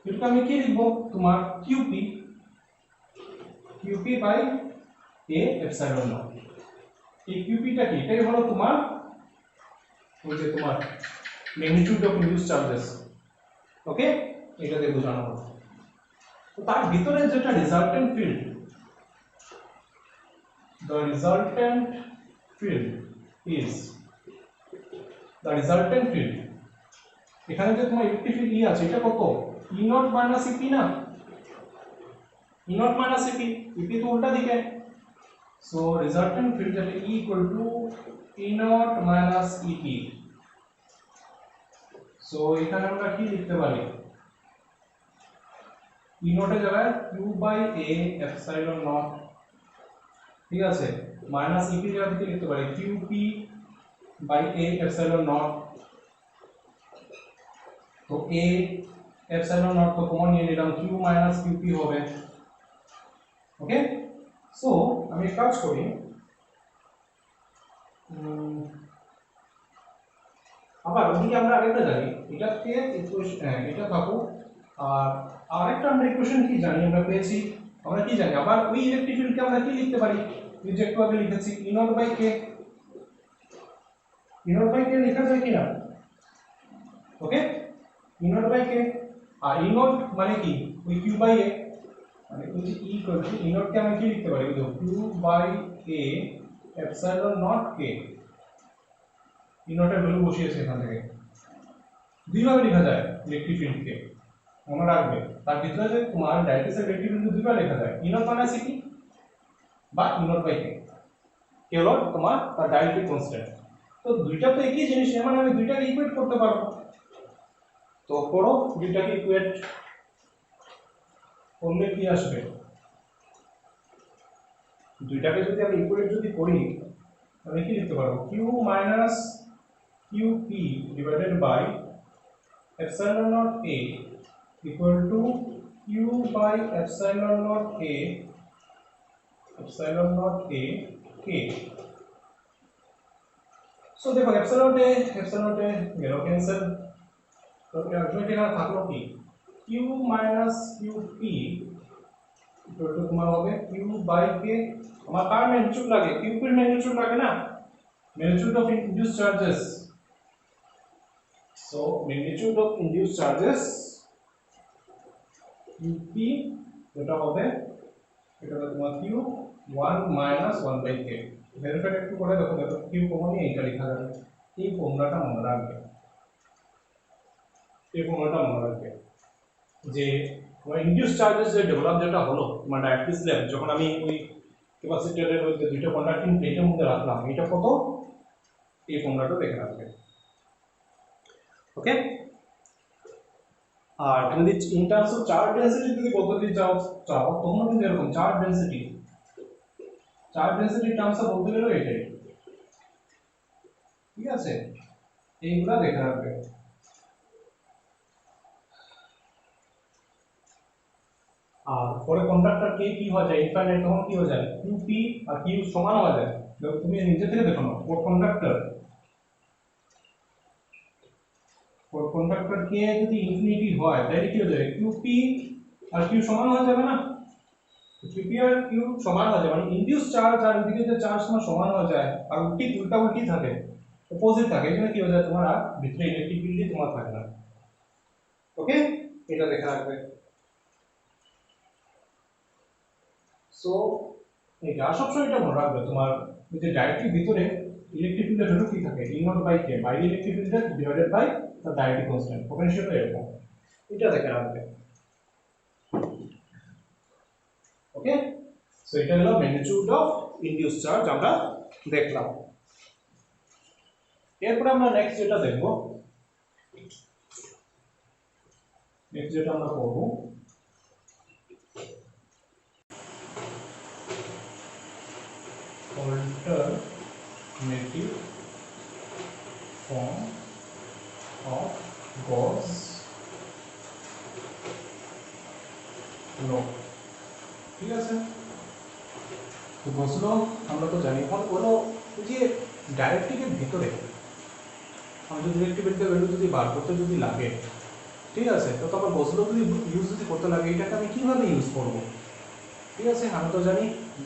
এটাকে আমি কি লিখব তোমার q p, q p by A epsilon naught. এই কিউপিটা কি, এটাই হলো তোমার ওই যে তোমার magnitude of induced charges. Okay, এটা দিয়ে বোঝানো হলো। তো তার ভিতরে যেটা resultant field, the resultant field is the resultant field, এখানে যে তোমার ইলেকট্রিক ফিল্ড ই আছে এটা কত ই নট মাইনাস ইপি না, E naught minus e p, e p তো উল্টা দিকে। সো রেজাল্টেন্ট ফিল্ড যেটা E equal to E naught minus e p. So এখানে আমরা কি লিখতে পারি, ই নটের জায়গায় q by A epsilon naught, ঠিক আছে, মাইনাস ইপি জায়গা থেকে লিখতে পারি q p by A epsilon naught. তো এ এপসাইলন নট তো কমন নিয়ে নিলাম, কিউ মাইনাস কিউপি হবে। ওকে, সো আমি কাজ করি, আবার ওদিকে আমরা আরেকটা জানি, এটাকে এটা থাকো, আর আরেকটা আমরা ইকুয়েশন কি জানি, আমরা পেয়েছি, আমরা কি জানি আবার ওই ইলেকট্রিক ফিল্ডকে আমরা কি লিখতে পারি, এই যে একটু আগে লিখেছি E naught by K, E naught by K লেখা যায় কিনা। Okay, E naught by K, আর ই নট মানে কি ওই কিউ বাই এ, মানে ওই যে E equal to E naught K আমি কি লিখতে পারি, দেখো Q by A epsilon naught K, E নটের ভ্যালু বসিয়েছে এখান থেকে। দুইভাবে লেখা যায় ইলেকট্রিক ফিল্ডকে, মনে রাখবে তার ভিতরে যে তোমার ডাইরেক্ট ইলেকট্রিক ফিল্ড দুইভাবে লেখা যায়, ই নট মাইনাস ইপি বা ই নট বাই কে, কে হলো তোমার তার ডাইরেক্ট কনস্ট্যান্ট। তো দুইটা তো একই জিনিস, মানে আমি দুইটাকে ইকুয়েট করতে পারবো। তো করো দুইটাকে ইকুয়েট করলে কি আসবে, দুইটাকে যদি আমি ইকুয়েট যদি করি তাহলে কি লিখতে পারবো, q minus q p divided by epsilon naught A equal to q by epsilon naught A epsilon naught A K. So দেখো এপসাইলন এ গেল ক্যান্সেল, তো আলটিমেটলি এখানে থাকলো কি q minus q p equal to তোমার হবে কিউ বাই কে, আমার কার ম্যাগনিটিউড লাগে, কিউ পির ম্যাগনিটিউড লাগে না, magnitude of induced charges. So magnitude of induced charges Qp যেটা হবে এটা তোমার q1 1 by k। ভেরিফাই একটু করে দেখো, দেখো q কমন নিয়ে এটা লেখা যাবে, এই ফর্মুলাটা মনে রাখবে, এই ফর্মুলাটা মনে রাখবে যে তোমার ইনডিউসড চার্জেস যে ডেভেলপ যেটা হলো তোমার ডায়াবেটিস লেভেল, যখন আমি ওই ক্যাপাসিটরের ওই যে দুইটা কন্ডাক্টিং প্লেটের মধ্যে রাখলাম, এটা কত এই ফর্মুলাটা দেখে রাখবে। ওকে, আর তুমি যদি in terms of charge density যদি পদ্ধতি চাও তখন কিন্তু এরকম চার্জ ডেনসিটি টার্মস অফ বলতে গেলে এটাই, ঠিক আছে, এইগুলা দেখে রাখবে। আর পরে কন্ডাক্টর কে কি হয়ে যায় ইনফাইনাইট, তখন কি হয়ে যায় কিউপি আর কিউ সমান হয়ে যায়। দেখো তুমি নিজে থেকে দেখো না, কন্ডাক্টর কে যদি ইনফিনিটি হয় তাহলে কি হয়ে যাবে কিউপি আর কিউ সমান হয়ে যাবে না, কিউপি আর কিউ সমান হয়ে যাবে, মানে ইনডিউস চার্জ আর ওইদিকে যে চার্জ তোমার সমান হয়ে যায়, আর উল্টা থাকে, অপোজিট থাকে, এখানে কি হয়ে যায় তোমার আর ভিতরে ইলেকট্রিক ফিল্ডই তোমার থাকে না। ওকে, এটা দেখে রাখবে। সো এটা সবসময় এটা মনে রাখবে, তোমার এই যে ডাইরেক্টলি ভিতরে ইলেকট্রিক ফিল্ডের ভ্যালু কি থাকে, ই নট বাই কে, বাইরে electric field divided by the direct constant, potential এরকম, এটা দেখে রাখবে। ওকে, সো এটা হলো ম্যাগনিটিউড অফ ইনডিউসড চার্জ আমরা দেখলাম। এরপরে আমরা নেক্সট যেটা দেখব, নেক্সট যেটা আমরা পড়ব alternative form of Gauss law। ঠিক আছে, তো Gauss law আমরা তো জানি। এখন হলো যে ডাইরেক্ট্রিকের ভিতরে আমি যদি ইলেকট্রিক ভ্যালু যদি বার করতে যদি লাগে, ঠিক আছে, তো তখন Gauss law যদি ইউজ যদি করতে লাগে, এটাকে আমি কিভাবে ইউজ করব? ঠিক আছে, আমি তো জানি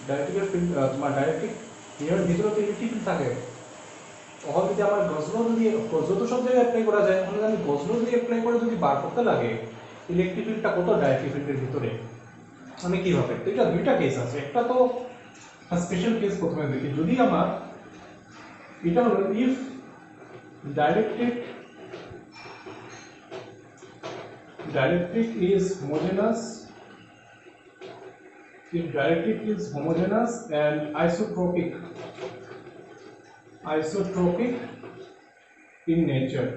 ডাইরেক্ট্রিকের ফিল্ড, তোমার ডাইরেক্ট্রিক এর ভিতরে তো ইলেকট্রিক ফিল্ড থাকে। তখন যদি আমার Gauss law যদি যত সব জায়গায় অ্যাপ্লাই করা যায়, তাহলে আমি Gauss law যদি অ্যাপ্লাই করে যদি বার করতে লাগে ইলেকট্রিক ফিল্ডটা কত ডাইরেক্ট্রিক ফিল্ডের ভিতরে, আমি কিভাবে? তো এটা দুইটা কেস আছে। একটা তো স্পেশাল কেস প্রথমে দেখি, যদি আমার এটা হলো if dielectric is homogeneous, if dielectric is homogeneous and isotropic in nature,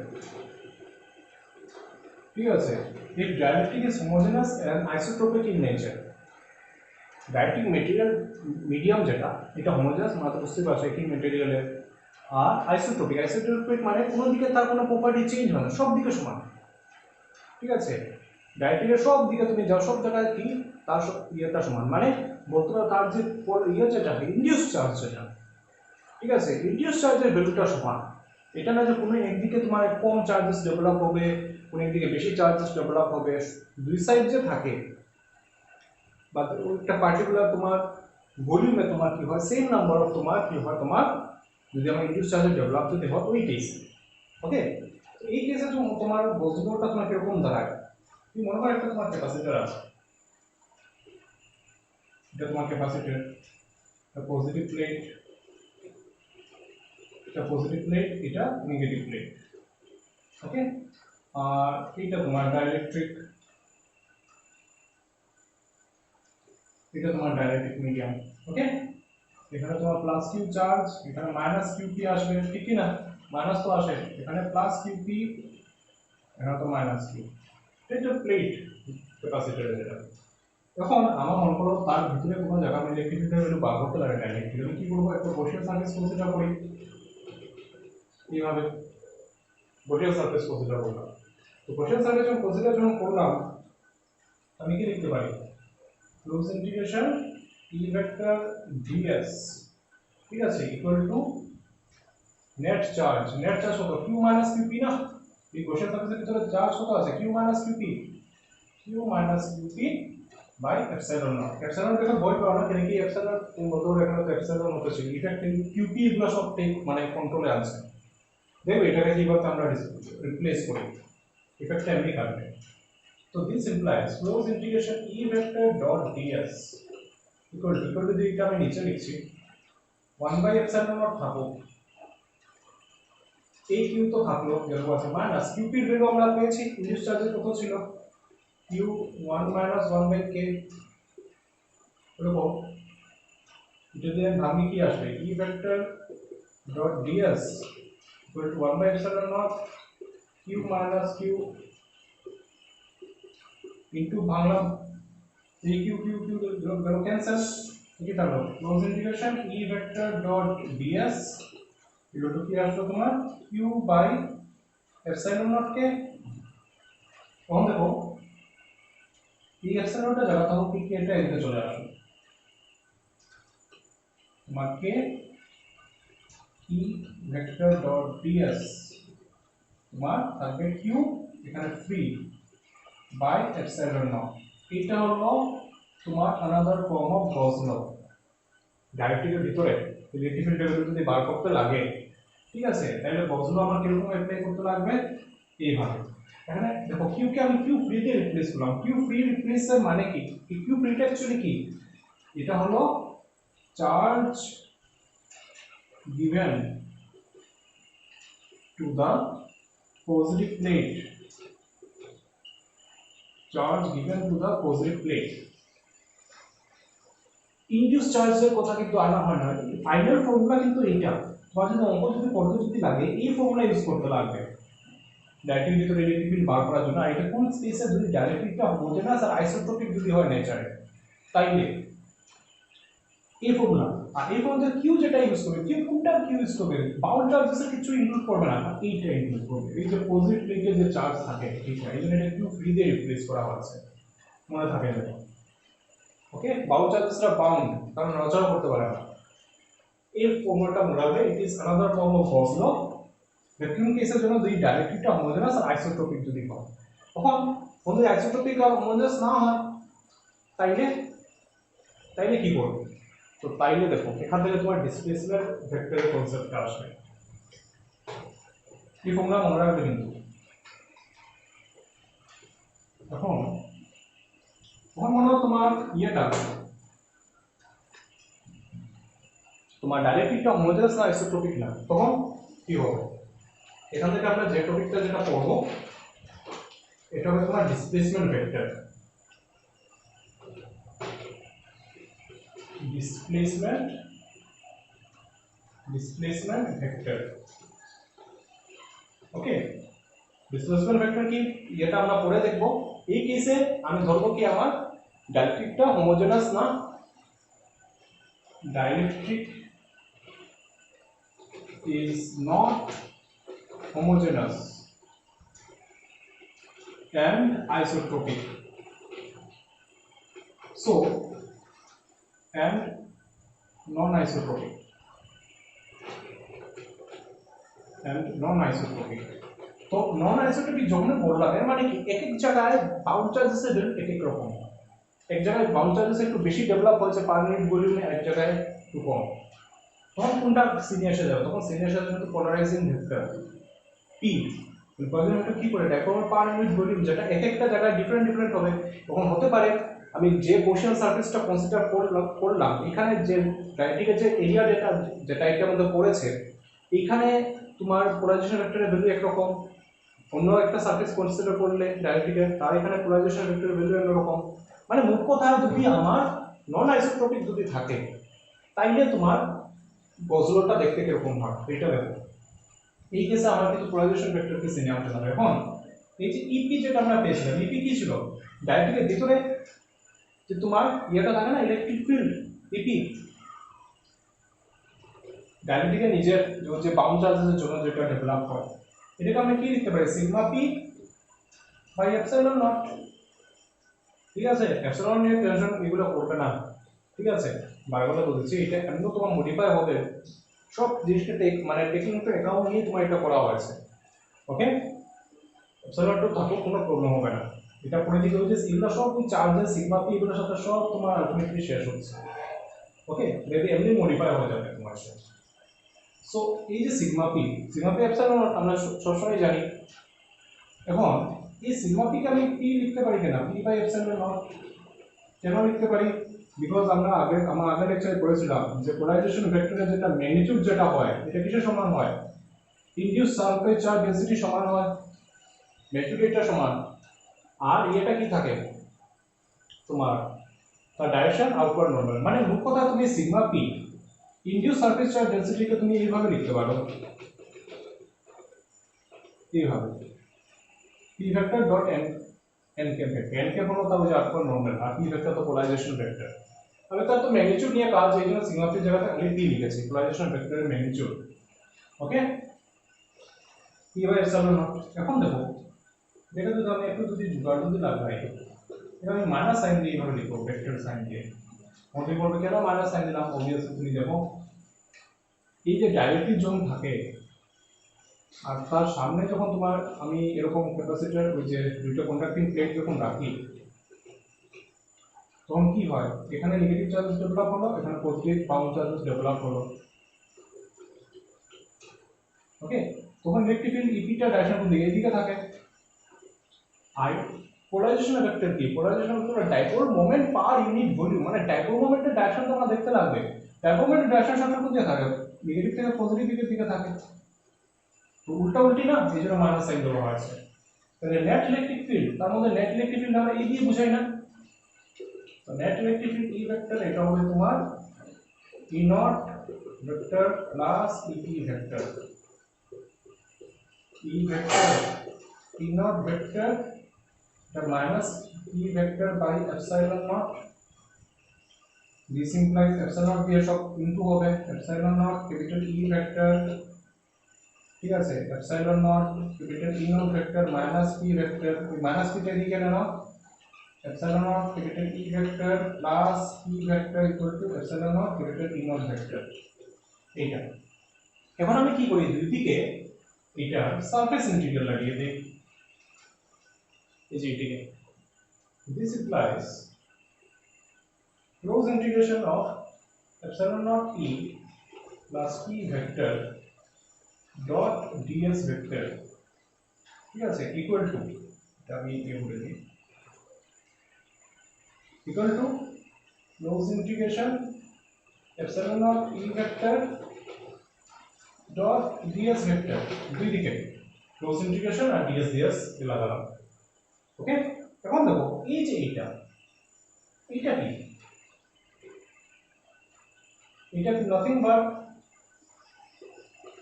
ঠিক আছে, if dielectric is homogeneous and isotropic in nature, dielectric material medium যেটা, এটা হোমোজেনাস মানে বুঝতে পারছো একই মেটেরিয়ালের, আর আইসোট্রপিক মানে কোনো দিকে তার কোনো প্রপার্টি চেঞ্জ হয় না, সব দিকে সমান। ঠিক আছে, ডাইলেকট্রিকের সব দিকে তুমি যাও, সব জায়গায় কি তার ইয়েটা সমান, মানে বলতে পারো তার যে ইয়ে যেটা ইনডিউস চার্জ যেটা, ঠিক আছে, ইনডিউস চার্জের ভ্যালুটা সমান। এটা না যে কোনো একদিকে তোমার কম চার্জেস ডেভেলপ হবে, কোনো একদিকে বেশি চার্জেস ডেভেলপ হবে, দুই সাইড যে থাকে বা একটা পার্টিকুলার তোমার ভলিউমে তোমার কি হয়, সেম নাম্বার অফ তোমার কি হয়, তোমার যদি আমার ইনডিউস চার্জের ডেভেলপ যদি হয় ওই কেসে। ওকে, এই কেসে তোমার বস্তুটা তোমার কিরকম দাঁড়ায়, তুমি মনে করো একটা তোমার ক্যাপাসিটর আছে, এটা তোমার ক্যাপাসিটর, এটা পজিটিভ প্লেট, এটা পজিটিভ প্লেট, এটা নেগেটিভ প্লেট। ওকে, আর এটা তোমার ডাইলেকট্রিক, এটা তোমার ডাইলেকট্রিক মিডিয়াম। ওকে, এখানে তোমার প্লাস কিউ চার্জ, এখানে মাইনাস কিউ পি আসবে, ঠিক কি না? মাইনাস তো আসে, এখানে প্লাস কিউ পি, এখানে তো মাইনাস কিউ। এটা প্লেট ক্যাপাসিটরের যেটা। এখন আমার মনে করো তার ভিতরে কোনো জায়গা আমি ইলেকট্রিক ভ্যালু বার করতে লাগে ডাইরেক্টলি, আমি কি করবো, একটা বসিয়াল সারফেস কনসিডার করি, এইভাবে বসিয়াল সারফেস কনসিডার করলাম। তো বসিয়াল সারফেস যখন কনসিডার যখন করলাম, আমি কি লিখতে পারি, close integration E vector ds, ঠিক আছে, ইকুয়াল টু নেট চার্জ কত, কিউ মাইনাস কিউ পি না, এই বসিয়াল সারফেসের ভিতরে চার্জ কত আছে, q minus q p by epsilon naught. Epsilon দেখো বই পাও না, কেন কি এপসাইলন মতো এখানে তো এপসাইলন মতো ছিল, ইফেক্ট কিউপি এগুলো সব টেক মানে কন্ট্রোলে আছে। দেখো এটাকে কিভাবে আমরা রিপ্লেস করি, ইফেক্টটা এমনি কাটবে। তো this implies close integration E vector dot ds equal to যদি এটা আমি নিচে লিখছি 1 বাই এপসাইলন নট থাকো, এই কিউ তো থাকলো, যেটা আছে মাইনাস কিউপি এর ভ্যালু আমরা পেয়েছি, ইনডিউস চার্জের কত ছিল, q 1 minus 1 by k, এরকম যদি আমি ভাঙি কি আসবে, e vector dot ds equal to 1 by epsilon naught q minus q into ভাঙলাম এই q গেল ক্যান্সেল, কি থাকলো, close integration e vector dot ds equal to কি আসলো তোমার q by epsilon naught k। তখন দেখো এই epsilon naught জায়গা থাকো কি এটা এদিকে চলে আসবে, তোমার k e vector dot ds তোমার থাকবে q, এখানে ফ্রি বাই এপসাইলন নট। এটা হলো তোমার আনাদার ফর্ম অফ গস ল। ডাইরেক্ট্রিকের ভিতরে ইলেকট্রিক ফিল্ড ভ্যালু যদি বার করতে লাগে, ঠিক আছে, তাহলে গস ল আমার কিরকম অ্যাপ্লাই করতে লাগবে, এইভাবে। এখানে দেখো কিউ কে আমি কিউ ফ্রি দিয়ে রিপ্লেস করলাম, কিউ ফ্রি রিপ্লেস এর মানে কি, কিউ ফ্রিটা অ্যাকচুয়ালি কি, এটা হলো charge given to the positive plate, charge given to the positive plate। Induce চার্জের কথা কিন্তু আনা হয় না, ফাইনাল ফর্মুলা কিন্তু এইটা, তোমার যদি অঙ্ক যদি করতে যদি লাগে এই ফর্মুলা ইউজ করতে লাগবে ডাইরেক্টরির ভিতরে ইলেকট্রিক ফিল্ড বার করার জন্য। আর এটা কোন স্পেসে যদি ডাইরেক্টরিকটা হোমোজেনাস আর আইসোট্রপিক যদি হয় নেচারে, তাইলে এই ফর্মুলা। আর এই ফর্মুলা কিউ যেটা ইউজ করবে, কিউ কোনটা কিউ ইউজ করবে, বাউন্ড চার্জেসের কিছু ইনক্লুড করবে না, এইটা ইনক্লুড করবে। এই যে পজিটিভ প্লেটে যে চার্জ থাকে এইটা, এই জন্য এটা কিউ ফ্রি দিয়ে রিপ্লেস করা হয়েছে, মনে থাকে যাবে। ওকে, বাউন্ড চার্জেসরা বাউন্ড, কারণ নড়াচড়া করতে পারে না। এই ফর্মুলাটা মনে রাখবে, it is another form of Gauss law. Vacuum কেসের জন্য যদি ডাইরেক্টরিকটা হোমোজেনাস আর আইসোট্রপিক যদি হয়, তখন যদি আইসোট্রপিক আর হোমোজেনাস না হয় তাইলে তাইলে কি করবে? তো তাইলে দেখো এখান থেকে তোমার ডিসপ্লেসমেন্ট ভেক্টরের কনসেপ্টটা আসবে। এই ফর্মুলা মনে রাখবে কিন্তু। এখন মনে হয় তোমার ইয়েটা, তোমার ডাইরেক্টরিকটা হোমোজেনাস না আইসোট্রপিক না, তখন কি হবে? এখান থেকে আমরা যে টপিকটা যেটা পড়বো এটা হবে তোমার displacement vector. Displacement vector. Okay, displacement vector কি এটা আমরা পড়ে দেখব। এই কেসে আমি ধরবো কি আমার ডাইলেকট্রিকটা হোমোজেনাস না, dielectric is not homogeneous and isotropic, so and non-isotropic তো নন আইসোট্রপিক যখন বললাম এর মানে কি এক এক জায়গায় বাউন্ড চার্জেসের এক এক রকম, এক জায়গায় বাউন্ড চার্জেস একটু বেশি ডেভেলপ হয়েছে পার মিনিট ভলিউমে, এক জায়গায় একটু কম। তখন কোনটা সিনে এসে যাবে? তখন সিনে এসে যাবে polarising vector P. Polarising vector কি করে ডাইপোল পার ইউনিট ভলিউম, যেটা এক একটা জায়গায় ডিফারেন্ট হবে। তখন হতে পারে আমি যে পোর্শন সারফেসটা কনসিডার করলাম এখানে যে ডাইরেক্টরিকের যে এরিয়া যেটা এটার মধ্যে পড়েছে, এইখানে তোমার পোলারাইজেশন ভেক্টরের ভ্যালু একরকম, অন্য একটা সারফেস কনসিডার করলে ডাইরেক্টরিকের তার এখানে পোলারাইজেশন ভেক্টরের ভ্যালু অন্যরকম। মানে মোট কথা যদি আমার নন আইসোট্রপিক যদি থাকে তাইলে তোমার গজলটা দেখতে কিরকম হয় এটা দেখো। এই কেসে আমার কিন্তু পোলারাইজেশন ভেক্টরকে চিনে আনতে হবে। এখন এই যে ইপি যেটা আমরা পেয়েছিলাম, ইপি কি ছিল? ডাইরেক্টরিকের ভিতরে যে তোমার ইয়েটা থাকে না ইলেকট্রিক ফিল্ড, ইপি ডাইরেক্টরিকের নিজের যে বাউন্ড চার্জেসের জন্য যেটা ডেভেলপ হয়, এটাকে আমরা কি লিখতে পারি? Sigma P by epsilon naught. ঠিক আছে, এপসাইলন নিয়ে টেনশন এগুলো করবে না, ঠিক আছে? বারবার বলছি এটা এমন তোমার মডিফাই হবে, সব জিনিসটা মানে টেকিং ইনটু অ্যাকাউন্ট নিয়ে তোমার এটা করা হয়েছে। ওকে, এপসাইলন টু থাকো কোনো প্রবলেম হবে না। এটা পড়ে দিতে হচ্ছে এগুলো সব চার্জেস সিগমা পি এগুলোর সাথে সব তোমার আলটিমেটলি শেষ হচ্ছে। ওকে, বেবি এমনি মডিফাই হয়ে যাবে তোমার সাথে। সো এই যে সিগমা পি এপসাইলন নট আমরা সবসময় জানি। এখন এই সিগমা পি কে আমি পি লিখতে পারি কেন? পি বাই এপসাইলন নট কেন লিখতে পারি? বিকজ আমরা আমার আগের লেকচারে পড়েছিলাম যে পোলারাইজেশন ভেক্টরের যেটা ম্যাগনিটিউড যেটা হয় এটা কিসের সমান হয়? ইনডিউস সারফেস চার্জ ডেনসিটি সমান হয়, ম্যাগনিটিউড এটা সমান। আর এটা কি থাকে তোমার তার ডাইরেকশন আউটওয়ার্ড নরমাল। মানে মোট কথা তুমি sigma P induce surface charge ডেনসিটিকে তুমি এইভাবে লিখতে পারো, এইভাবে P vector dot N K vector. N K হলো তার যে আউটওয়ার্ড নরমাল, আর পি ভেক্টর তো পোলারাইজেশন ভেক্টর। তবে তার তো ম্যাগনিটিউড নিয়ে কাজ, এই জন্য সিগমা পির জায়গাতে খালি পি লিখেছি, পোলারাইজেশন ভেক্টরের magnitude. Okay, P by epsilon naught. এখন দেখো এটা যদি আমি একটু যদি জোগাড় যদি লাগাই, এটা আমি মাইনাস সাইন দিয়ে এইভাবে লিখবো, ভেক্টর সাইন দিয়ে। মনে করবে কেন মাইনাস সাইন দিলাম? অবভিয়াসলি তুমি দেখো এই যে ডাইরেক্টরিক জোন থাকে আর তার সামনে যখন তোমার আমি এরকম ক্যাপাসিটর ওই যে দুটো কন্ডাক্টিং প্লেট যখন রাখি, তখন কি হয়? এখানে নেগেটিভ চার্জ ডেভেলপ হলো, এখানে পজিটিভ বাউন্ড চার্জ ডেভেলপ হলো। ওকে, তখন ইলেকট্রিক ফিল্ড ইপিটা ডাইরেকশন কোন দিকে? এদিকে থাকে। আর পোলারাইজেশন ভেক্টর কি? Polarisation vector dipole moment per unit volume, মানে ডাইপোল মোমেন্টের ডাইরেকশন তোমরা দেখতে লাগবে। ডাইপোল মোমেন্টের ডাইরেকশন সবসময় কোন দিকে থাকে? নেগেটিভ থেকে পজিটিভ দিকে থাকে। তো উল্টা উল্টি না, এই জন্য মাইনাস সাইন দেওয়া আছে। তাহলে নেট ইলেকট্রিক ফিল্ড, তার মধ্যে নেট ইলেকট্রিক ফিল্ড আমরা এই দিয়ে বুঝাই না? তো net electric field E vector এটা হবে তোমার E naught vector plus EP vector. E vector E naught vector the minus E vector by epsilon naught. This implies epsilon naught দিয়ে সব ইনটু হবে epsilon naught capital E vector, ঠিক আছে, epsilon naught capital E naught vector minus P vector, minus P টা এদিকে নাও, epsilon naught capital E vector plus E vector equal to epsilon naught capital E naught vector. এইটা এখন আমি কি করি, দুই দিকে এটা সারফেস ইন্টিগ্রাল লাগিয়ে দেই, এই যে এটাকে, this implies close integration of epsilon naught E plus P vector dot ds vector, ঠিক আছে, equal to, এটা আমি এই বলে দিই, equal to close integration epsilon naught E vector dot ds vector, দুই দিকে close integration আর ds লাগালাম। ওকে, এখন দেখো এই যে এটা কি, এটা কি nothing but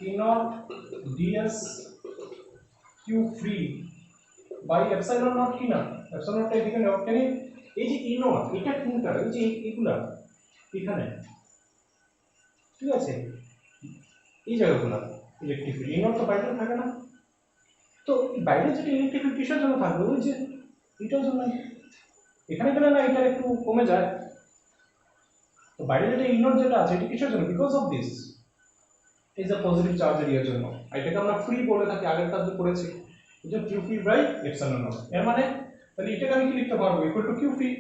E naught ds q free by epsilon naught, কি না epsilon naught এদিকে নাও, কেন এই যে E naught এটা কোনটা, এই যে এগুলা এখানে, ঠিক আছে, এই জায়গাগুলো ইলেকট্রিক ফিল্ড, E naught তো বাইরে থাকে না, তো বাইরে যেটা ইলেকট্রিক ফিল্ড কিসের জন্য থাকবে, ওই যে এটার জন্য, এখানে গেলে না এটা একটু কমে যায়, তো বাইরে যেটা E naught যেটা আছে এটা কিসের জন্য, because of this is a positive charge এরিয়ার জন্য, এটাকে আমরা ফ্রি বলে থাকি, আগের কাজে পড়েছি, এটা q free by epsilon naught, এর মানে তাহলে এটাকে আমি কি লিখতে পারবো, ইকুয়াল টু q free,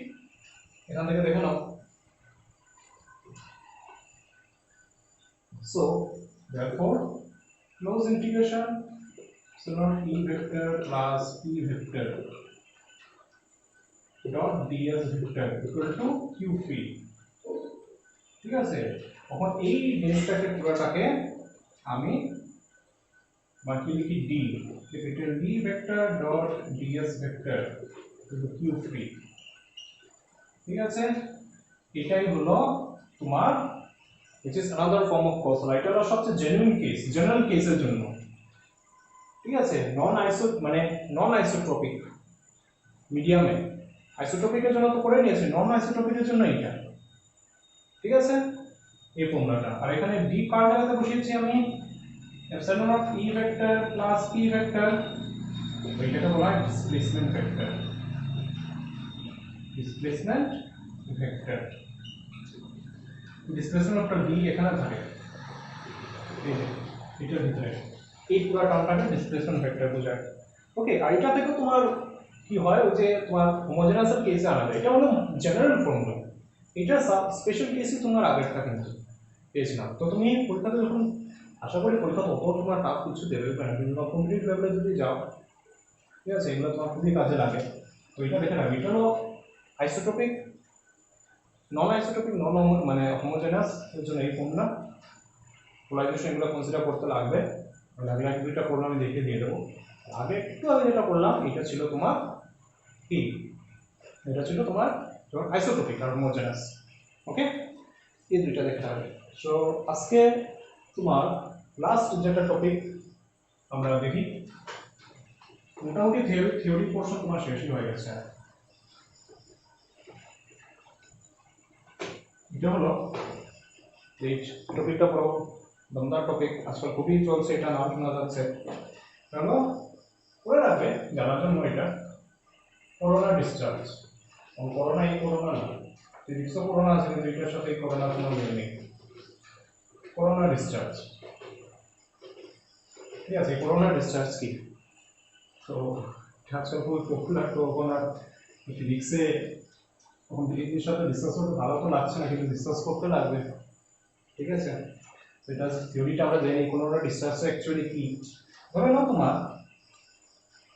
এখান থেকে দেখে নাও, so therefore close integration epsilon E vector plus P vector dot ds vector equal to q free, ঠিক আছে, এখন এই ডেন্সটাকে পুরোটাকে আমি বাকি লিখি d capital D vector dot ds vector equal to q free, ঠিক আছে, এটাই হলো তোমার which is another form of cos law, এটা হলো সবচেয়ে জেনুইন কেস, জেনারেল কেসের জন্য, ঠিক আছে, নন আইসোট্রপিক মিডিয়ামে, আইসোট্রপিকের জন্য তো করে নিয়েছি, নন আইসোট্রপিকের জন্য এটা, ঠিক আছে, এই ফর্মুলাটা, আর এখানে d কার জায়গাতে বসিয়েছি আমি epsilon naught E vector plus P vector, এটাকে বলা হয় displacement vector, displacement vector, displacement of d এখানে থাকে, এই যে এটার ভিতরে এই পুরো টার্মটাকে ডিসপ্লেসমেন্ট ভেক্টর বোঝায়। ওকে, আর এটা থেকে তোমার কি হয়, ওই যে তোমার হোমোজেনাসের কেসে আনা যায়, এটা হলো জেনারেল ফর্মুলা, এটা স্পেশাল কেসে তোমার আগেরটা কিন্তু পেয়েছিলাম। তো তুমি পরীক্ষাতে যখন, আশা করি পরীক্ষা অত তোমার টাফ কিছু দেবে না, কিন্তু কমপ্লিট লেভেলে যদি যাও, ঠিক আছে, এগুলো তোমার খুবই কাজে লাগে। তো এটা দেখে রাখবে, এটা হলো আইসোটপিক, নন আইসোটপিক, নন মানে হোমোজেনাস এর জন্য এই ফর্মুলা, পোলারাইজেশন এগুলো কনসিডার করতে লাগবে, আগে এক দুইটা করলাম আমি দেখিয়ে দিয়ে দেবো। আগে একটু আগে যেটা করলাম এটা ছিল তোমার কি, এটা ছিল তোমার আইসোটপিক আর হোমোজেনাস। ওকে, এই দুইটা দেখতে হবে। সো আজকে তোমার লাস্ট যেটা টপিক আমরা দেখি, মোটামুটি থিওরি পোর্শন তোমার শেষই হয়ে গেছে। এটা হলো এই টপিকটা পুরো দমদার টপিক, আজকাল খুবই চলছে, এটা নাম শোনা যাচ্ছে, হলো করে রাখবে জানার জন্য, এটা করোনা ডিসচার্জ। করোনা এই করোনা না, ফিজিক্সও করোনা আছে, কিন্তু এটার সাথে করোনা কোনো মিল নেই। করোনা ডিসচার্জ, ঠিক আছে, করোনা ডিসচার্জ কি, তো আজকাল খুব পপুলার, তো এখন আর ফিজিক্সে এখন ফিজিক্সের সাথে ডিসকাস করতে ভালো তো লাগছে না, কিন্তু ডিসকাস করতে লাগবে, ঠিক আছে। সেটা থিওরিটা আমরা জানি, করোনা ডিসচার্জ অ্যাকচুয়ালি কি। ধরে নাও তোমার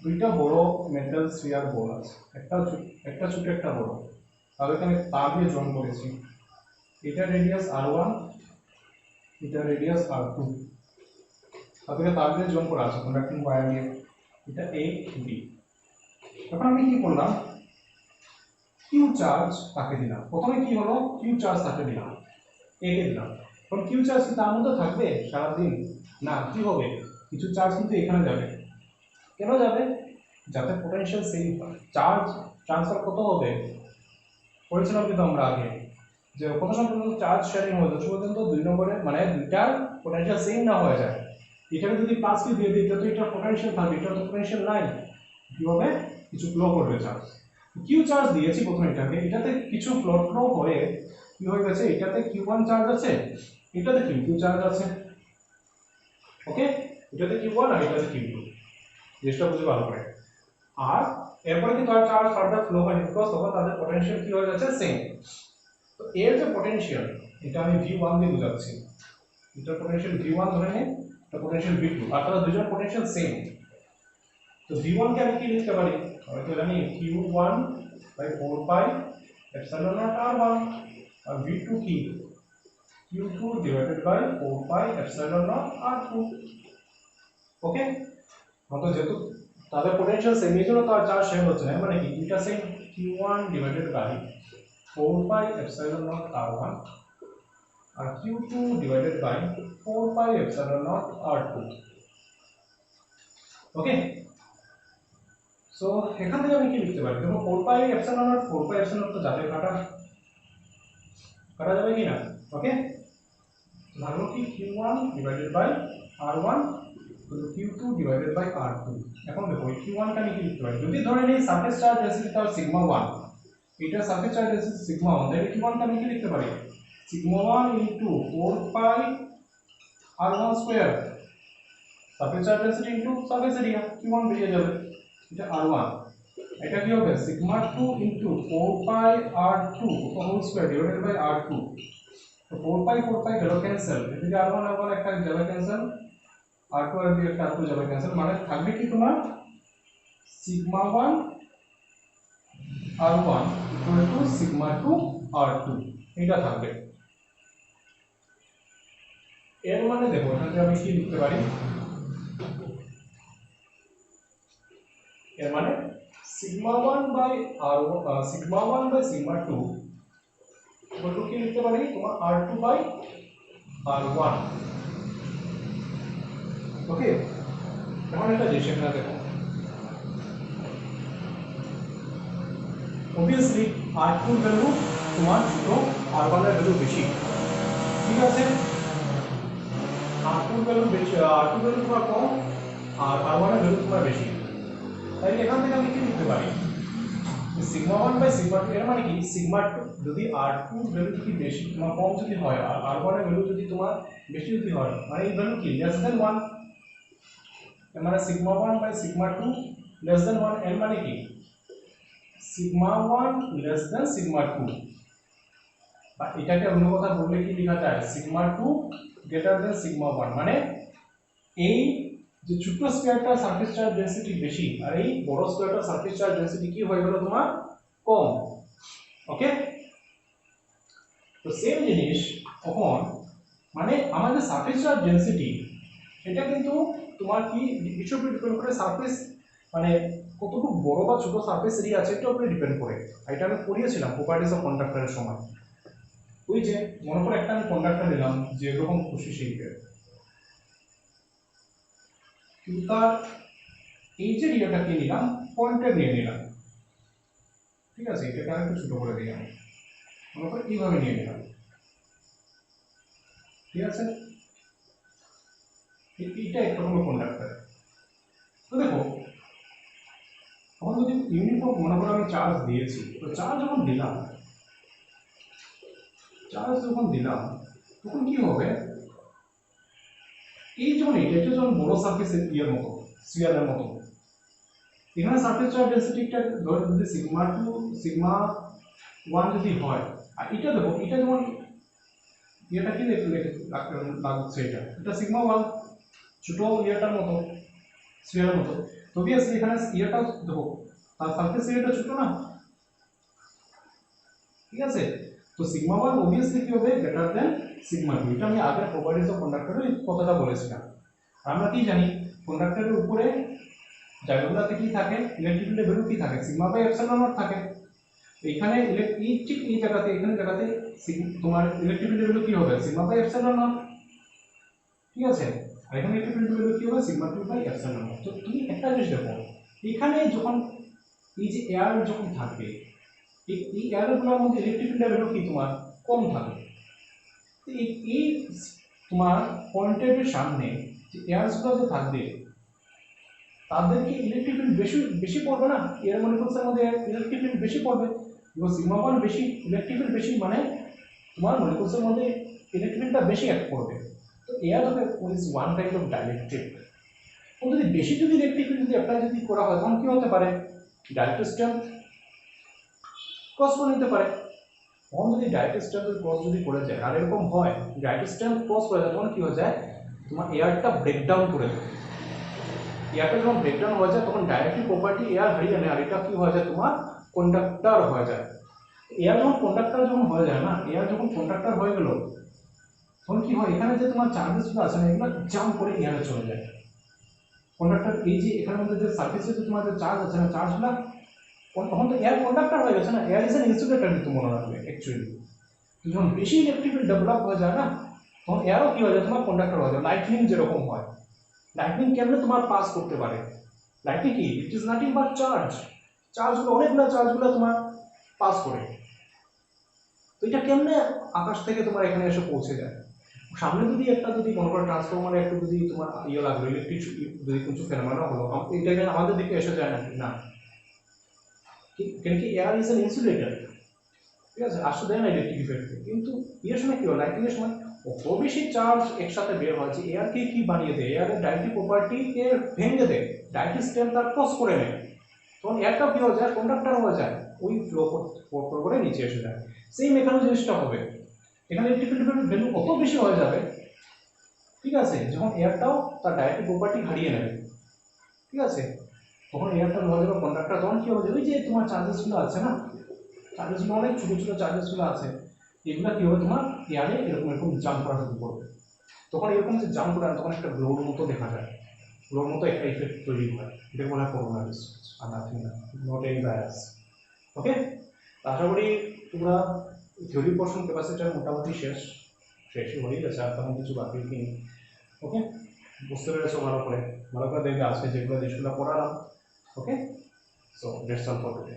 দুইটা বড় মেটাল স্ফিয়ার বল আছে, একটা ছোট একটা বড়, তাদেরকে আমি তার দিয়ে জয়েন করেছি, এটা রেডিয়াস r1, এটা রেডিয়াস r2, তাদেরকে তার দিয়ে জয়েন করা আছে কন্ডাক্টিং ওয়্যার দিয়ে, এটা a b। এখন আমি কি করলাম, কিউ চার্জ তাকে দিলাম, প্রথমে কি হলো, কিউ চার্জ তাকে দিলাম, a কে দিলাম, কোন কিউ চার্জ কি তার মধ্যে থাকবে সারা দিন? না, কি হবে, কিছু চার্জ কিন্তু এখানে যাবে। কেন যাবে? যাতে পোটেনশিয়াল সেম হয়। চার্জ ট্রান্সফার কত হবে পড়েছিলাম কিন্তু আমরা আগে, যে কত সময় পর্যন্ত চার্জ শেয়ারিং হবে, যত পর্যন্ত 2 নম্বরে মানে দুইটার পোটেনশিয়াল সেম না হয়ে যায়। এটাকে যদি প্লাস কিউ দিয়ে দিই, এটা তো এটা পোটেনশিয়াল থাকবে, এটা তো পোটেনশিয়াল নাই, কি হবে, কিছু ফ্লো করবে চার্জ। কিউ চার্জ দিয়েছি প্রথমে এটাতে কিছু ফ্লো হয়ে কি হয়ে গেছে, এটাতে কিউ1 চার্জ আছে, এটাতে কিউ2 চার্জ আছে। ওকে, এটাতে কিউ1 আর এটাতে কিউ2, জিনিসটা বুঝে ভালো করে। আর এরপরে কিন্তু আর চার্জ ফার্দার ফ্লো হয়নি, বিকজ তখন তাদের পটেনশিয়াল কি হয়ে যাচ্ছে, সেম। তো এর যে পটেনশিয়াল, এটা আমি v1 দিয়ে বোঝাচ্ছি, এটার পটেনশিয়াল v1 ধরে নিই, এটা পটেনশিয়াল v2, আর তারা দুইজন পটেনশিয়াল সেম। তো v1 কে আমি কি লিখতে পারি, আমি তো জানি q1 by 4 pi epsilon naught r1, আর v2 কি q2 divided by 4 pi epsilon naught r2। Okay, তো যেহেতু তাদের পোটেনশিয়াল সেম, এই জন্য তার চার্জ শেয়ার হচ্ছে না, মানে কি এটা same q1 divided by 4 pi epsilon naught r1 আর q2 divided by 4 pi epsilon naught r2। Okay, so এখান থেকে আমি কি লিখতে পারি, দেখো 4 pi epsilon naught 4 pi epsilon naught তো যাবে, কাটা যাবে কি না? ওকে, ধরো কি q1 divided by r1 q2 divided by r2। এখন দেখো q1 টা আমি কি লিখতে পারি, যদি ধরে নেই সারফেস চার্জ ডেনসিটি তার সিগমা 1, এটা সারফেস চার্জ ডেনসিটি সিগমা 1, তাহলে q1 টা আমি কি লিখতে পারি, sigma 1 into 4 pi r1 square, surface charge density into surface area, q1 বেরিয়ে যাবে, এটা r1। এটা কি হবে, sigma 2 into 4 pi r2 whole square divided by r2। তো 4 পাই গেল ক্যান্সেল, এদিকে r1 r1 একটা যাবে ক্যান্সেল, r2 আর দিয়ে একটা r2 যাবে ক্যান্সেল, মানে থাকবে কি তোমার sigma 1 r1 equal to sigma 2 r2, এটা থাকবে। এর মানে দেখো এখানে আমি কি লিখতে পারি, এর মানে sigma 1 by r1 sigma 1 by sigma 2 equal to কি লিখতে পারি, তোমার r2 বাই r1। ওকে, এখন একটা জিনিস এখানে দেখো, obviously r2 ভ্যালু তোমার ছোট, r1 এর ভ্যালু বেশি, ঠিক আছে, r2 ভ্যালু বেশি, r2 ভ্যালু তোমার কম আর r1 এর ভ্যালু তোমার বেশি। তাই এখান থেকে আমি কি লিখতে পারি, সিগমা 1 বাই সিগমা 2, এর মানে কি সিগমা 2 যদি r2 ভ্যালু যদি বেশি তোমার কম যদি হয় আর r1 এর ভ্যালু যদি তোমার বেশি যদি হয়, মানে এই ভ্যালু কি লেস দ্যান 1, এর মানে sigma 1 by sigma 2 less than 1, এর মানে কি সিগমা 1 লেস দ্যান সিগমা 2, বা এটাকে অন্য কথা বললে কি লেখা যায়, সিগমা 2 গ্রেটার দ্যান সিগমা 1, মানে এই যে ছোট স্কয়ারটার সারফেস চার্জ ডেনসিটি বেশি আর এই বড় স্কয়ারটার সারফেস চার্জ ডেনসিটি কি হয়ে গেল তোমার কম। ওকে, তো সেম জিনিস তখন মানে আমাদের সারফেস চার্জ ডেনসিটি এটা কিন্তু তোমার কি বিষয় উপর ডিপেন্ড করে, সারফেস মানে কতটুকু বড় বা ছোট সারফেস এরিয়া আছে এটার উপরে ডিপেন্ড করে। এটা আমি পড়িয়েছিলাম প্রপার্টিজ অফ কন্ডাক্টরের সময়, ওই যে মনে করে একটা আমি কন্ডাক্টর নিলাম যে এরকম খুশি শেপের, কিন্তু তার এই যে এরিয়াটাকে নিলাম পয়েন্টে নিয়ে নিলাম, ঠিক আছে, এটাকে আরেকটু ছোট করে দিই আমি, মনে করে এইভাবে নিয়ে নিলাম, ঠিক আছে, এটা একটা হলো কন্ডাক্টর। তো দেখো এখন যদি ইউনিফর্ম মনে করো আমি চার্জ দিয়েছি, তো চার্জ যখন দিলাম তখন কি হবে, এই যখন এটা যখন বড় সারফেস এর মতো স্ফিয়ারের মতো, এখানে সারফেস চার্জ ডেনসিটিটা ধর যদি সিগমা 2 সিগমা 1 যদি হয়, আর এটা দেখো এটা যেমন এটা কি লাগছে, এটা সিগমা 1 ছোট ইয়েটার মতো স্ফিয়ারের মতো, তো অবভিয়াসলি এখানে ইয়েটা দেখো তার সারফেস এরিয়াটা ছোট না, ঠিক আছে, তো সিগমা 1 অবভিয়াসলি কি হবে গ্রেটার দেন সিগমা 2, এটা আমি আগের প্রপার্টিজ অফ কন্ডাক্টরের কথাটা বলেছিলাম। আমরা কি জানি কন্ডাক্টরের উপরে জায়গাগুলোতে কি থাকে, ইলেকট্রিক ফিল্ডের ভ্যালু কি থাকে, সিগমা বাই এপসাইলন নট থাকে। এখানে ঠিক এই জায়গাতে এখানে জায়গাতে তোমার ইলেকট্রিক ফিল্ড ভ্যালু কি হবে সিগমা বাই এপসাইলন নট, ঠিক আছে। আর এখানে ইলেকট্রিক ফিল্ড ভ্যালু কি হবে সিগমা 2 বাই এপসাইলন নট। তো তুমি একটা জিনিস দেখো, এখানে যখন এই যে এয়ার যখন থাকবে এই এয়ারগুলোর মধ্যে ইলেকট্রিক ফিল্ড ভ্যালু কি তোমার কম থাকবে। তো এই তোমার পয়েন্টের সামনে যে এয়ারগুলো যে থাকবে তাদেরকে ইলেকট্রিক ফিল্ড বেশি বেশি পড়বে না, এয়ার মলিকুলসের মধ্যে ইলেকট্রিক ফিল্ড বেশি পড়বে, এবং সিগমা 1 বেশি ইলেকট্রিক ফিল্ড বেশি মানে তোমার মলিকুলসের মধ্যে ইলেকট্রিক ফিল্ডটা বেশি অ্যাক্ট করবে। তো এয়ার হবে is one type of dielectric. যদি বেশি যদি ইলেকট্রিক ফিল্ড যদি অ্যাপ্লাই যদি করা হয় তখন কি হতে পারে, ডাইলেকট্রিক স্ট্রেংথ ক্রস করে নিতে পারে। তখন যদি ডাইলেকট্রিক স্ট্রেংথ ক্রস যদি করে যায়, আর এরকম হয় ডাইলেকট্রিক স্ট্রেংথ ক্রস করে যায়, তখন কি হয়ে যায় তোমার এয়ারটা ব্রেকডাউন করে দেয়। এয়ারটা যখন ব্রেকডাউন হয়ে যায় তখন ডাইরেক্টলি প্রপার্টি এয়ার হারিয়ে নেয়, আর এটা কি হয়ে যায় তোমার কন্ডাক্টর হয়ে যায়। এয়ার যখন কন্ডাক্টর যখন হয়ে যায় না, এয়ার যখন কন্ডাক্টর হয়ে গেল তখন কি হয়, এখানে যে তোমার চার্জেসগুলো আছে না এগুলো জাম্প করে এয়ারে চলে যায়। কন্ডাক্টর এই যে এখানের মধ্যে যে সার্ফেসে যে তোমার যে চার্জ আছে না চার্জগুলো তখন তো এয়ার কন্ডাক্টর হয়ে গেছে না, এয়ার ইজ অ্যান ইনসুলেটর কিন্তু মনে রাখবে অ্যাকচুয়ালি। যখন বেশি ইলেকট্রিক ফিল্ড ডেভেলপ হয়ে যায় না তখন এয়ারও কি হয়ে যায় তোমার কন্ডাক্টর হয়ে যায়। লাইটনিং যেরকম হয়, লাইটনিং কেমনে তোমার পাস করতে পারে, লাইটনিং কি it is nothing but charge, চার্জগুলো অনেকগুলো চার্জগুলো তোমার পাস করে। তো এটা কেমনে আকাশ থেকে তোমার এখানে এসে পৌঁছে যায়, সামনে যদি একটা যদি মনে করো ট্রান্সফরমারে একটু যদি তোমার ইয়ে লাগলো ইলেকট্রিক যদি কিছু ফেনোমেনা হলো এটা এখানে আমাদের দিকে এসে যায় নাকি না, কেন কি এয়ার ইজ এন ইনসুলেটর, ঠিক আছে, আসতে দেয় না ইলেকট্রিক ইফেক্ট। কিন্তু ইয়ের সময় কি হয় লাইটনিংয়ের সময় অত বেশি চার্জ একসাথে বের হয় যে এয়ারকে কি বানিয়ে দেয়, এয়ারের ডাইরেক্টিভ প্রপার্টিকে ভেঙে দেয়, ডাইরেক্টিভ স্ট্রেংথ তার ক্রস করে নেয়, তখন এয়ারটা কি হয়ে যায় কন্ডাক্টর হয়ে যায়, ওই ফ্লো করে নিচে এসে যায়। সেম এখানে জিনিসটা হবে, এখানে ইলেকট্রিক ফিল্ড ভ্যালু কত বেশি হয়ে যাবে, ঠিক আছে, যখন এয়ারটাও তার ডাইরেক্টিভ প্রপার্টি হারিয়ে নেবে, ঠিক আছে, তখন এয়ারটা হয়ে যাবে কন্ডাক্টর, তখন কি হবে ওই যে তোমার চার্জেসগুলো আছে না, চার্জেসগুলো অনেক ছোটো ছোটো চার্জেসগুলো আছে, এগুলো কি হবে তোমার এয়ারে এরকম এরকম জাম্প করা শুরু করবে, তখন এরকম যে জাম্প করে তখন একটা গ্লোর মতো দেখা যায়, গ্লোর মতো একটা ইফেক্ট তৈরি হয়, এটা বলা হয় করোনা রিসার্চ আর নাথিং না, নট এনি ভাইরাস। ওকে, আশা করি তোমরা থিওরি পোর্শন ক্যাপাসিটার মোটামুটি শেষই হয়ে গেছে, আর তেমন কিছু বাকি নেই। ওকে, বুঝতে পেরেছো ভালো করে দেখবে আজকে যেগুলো জিনিসগুলো পড়ালাম। Okay, so that's all for today.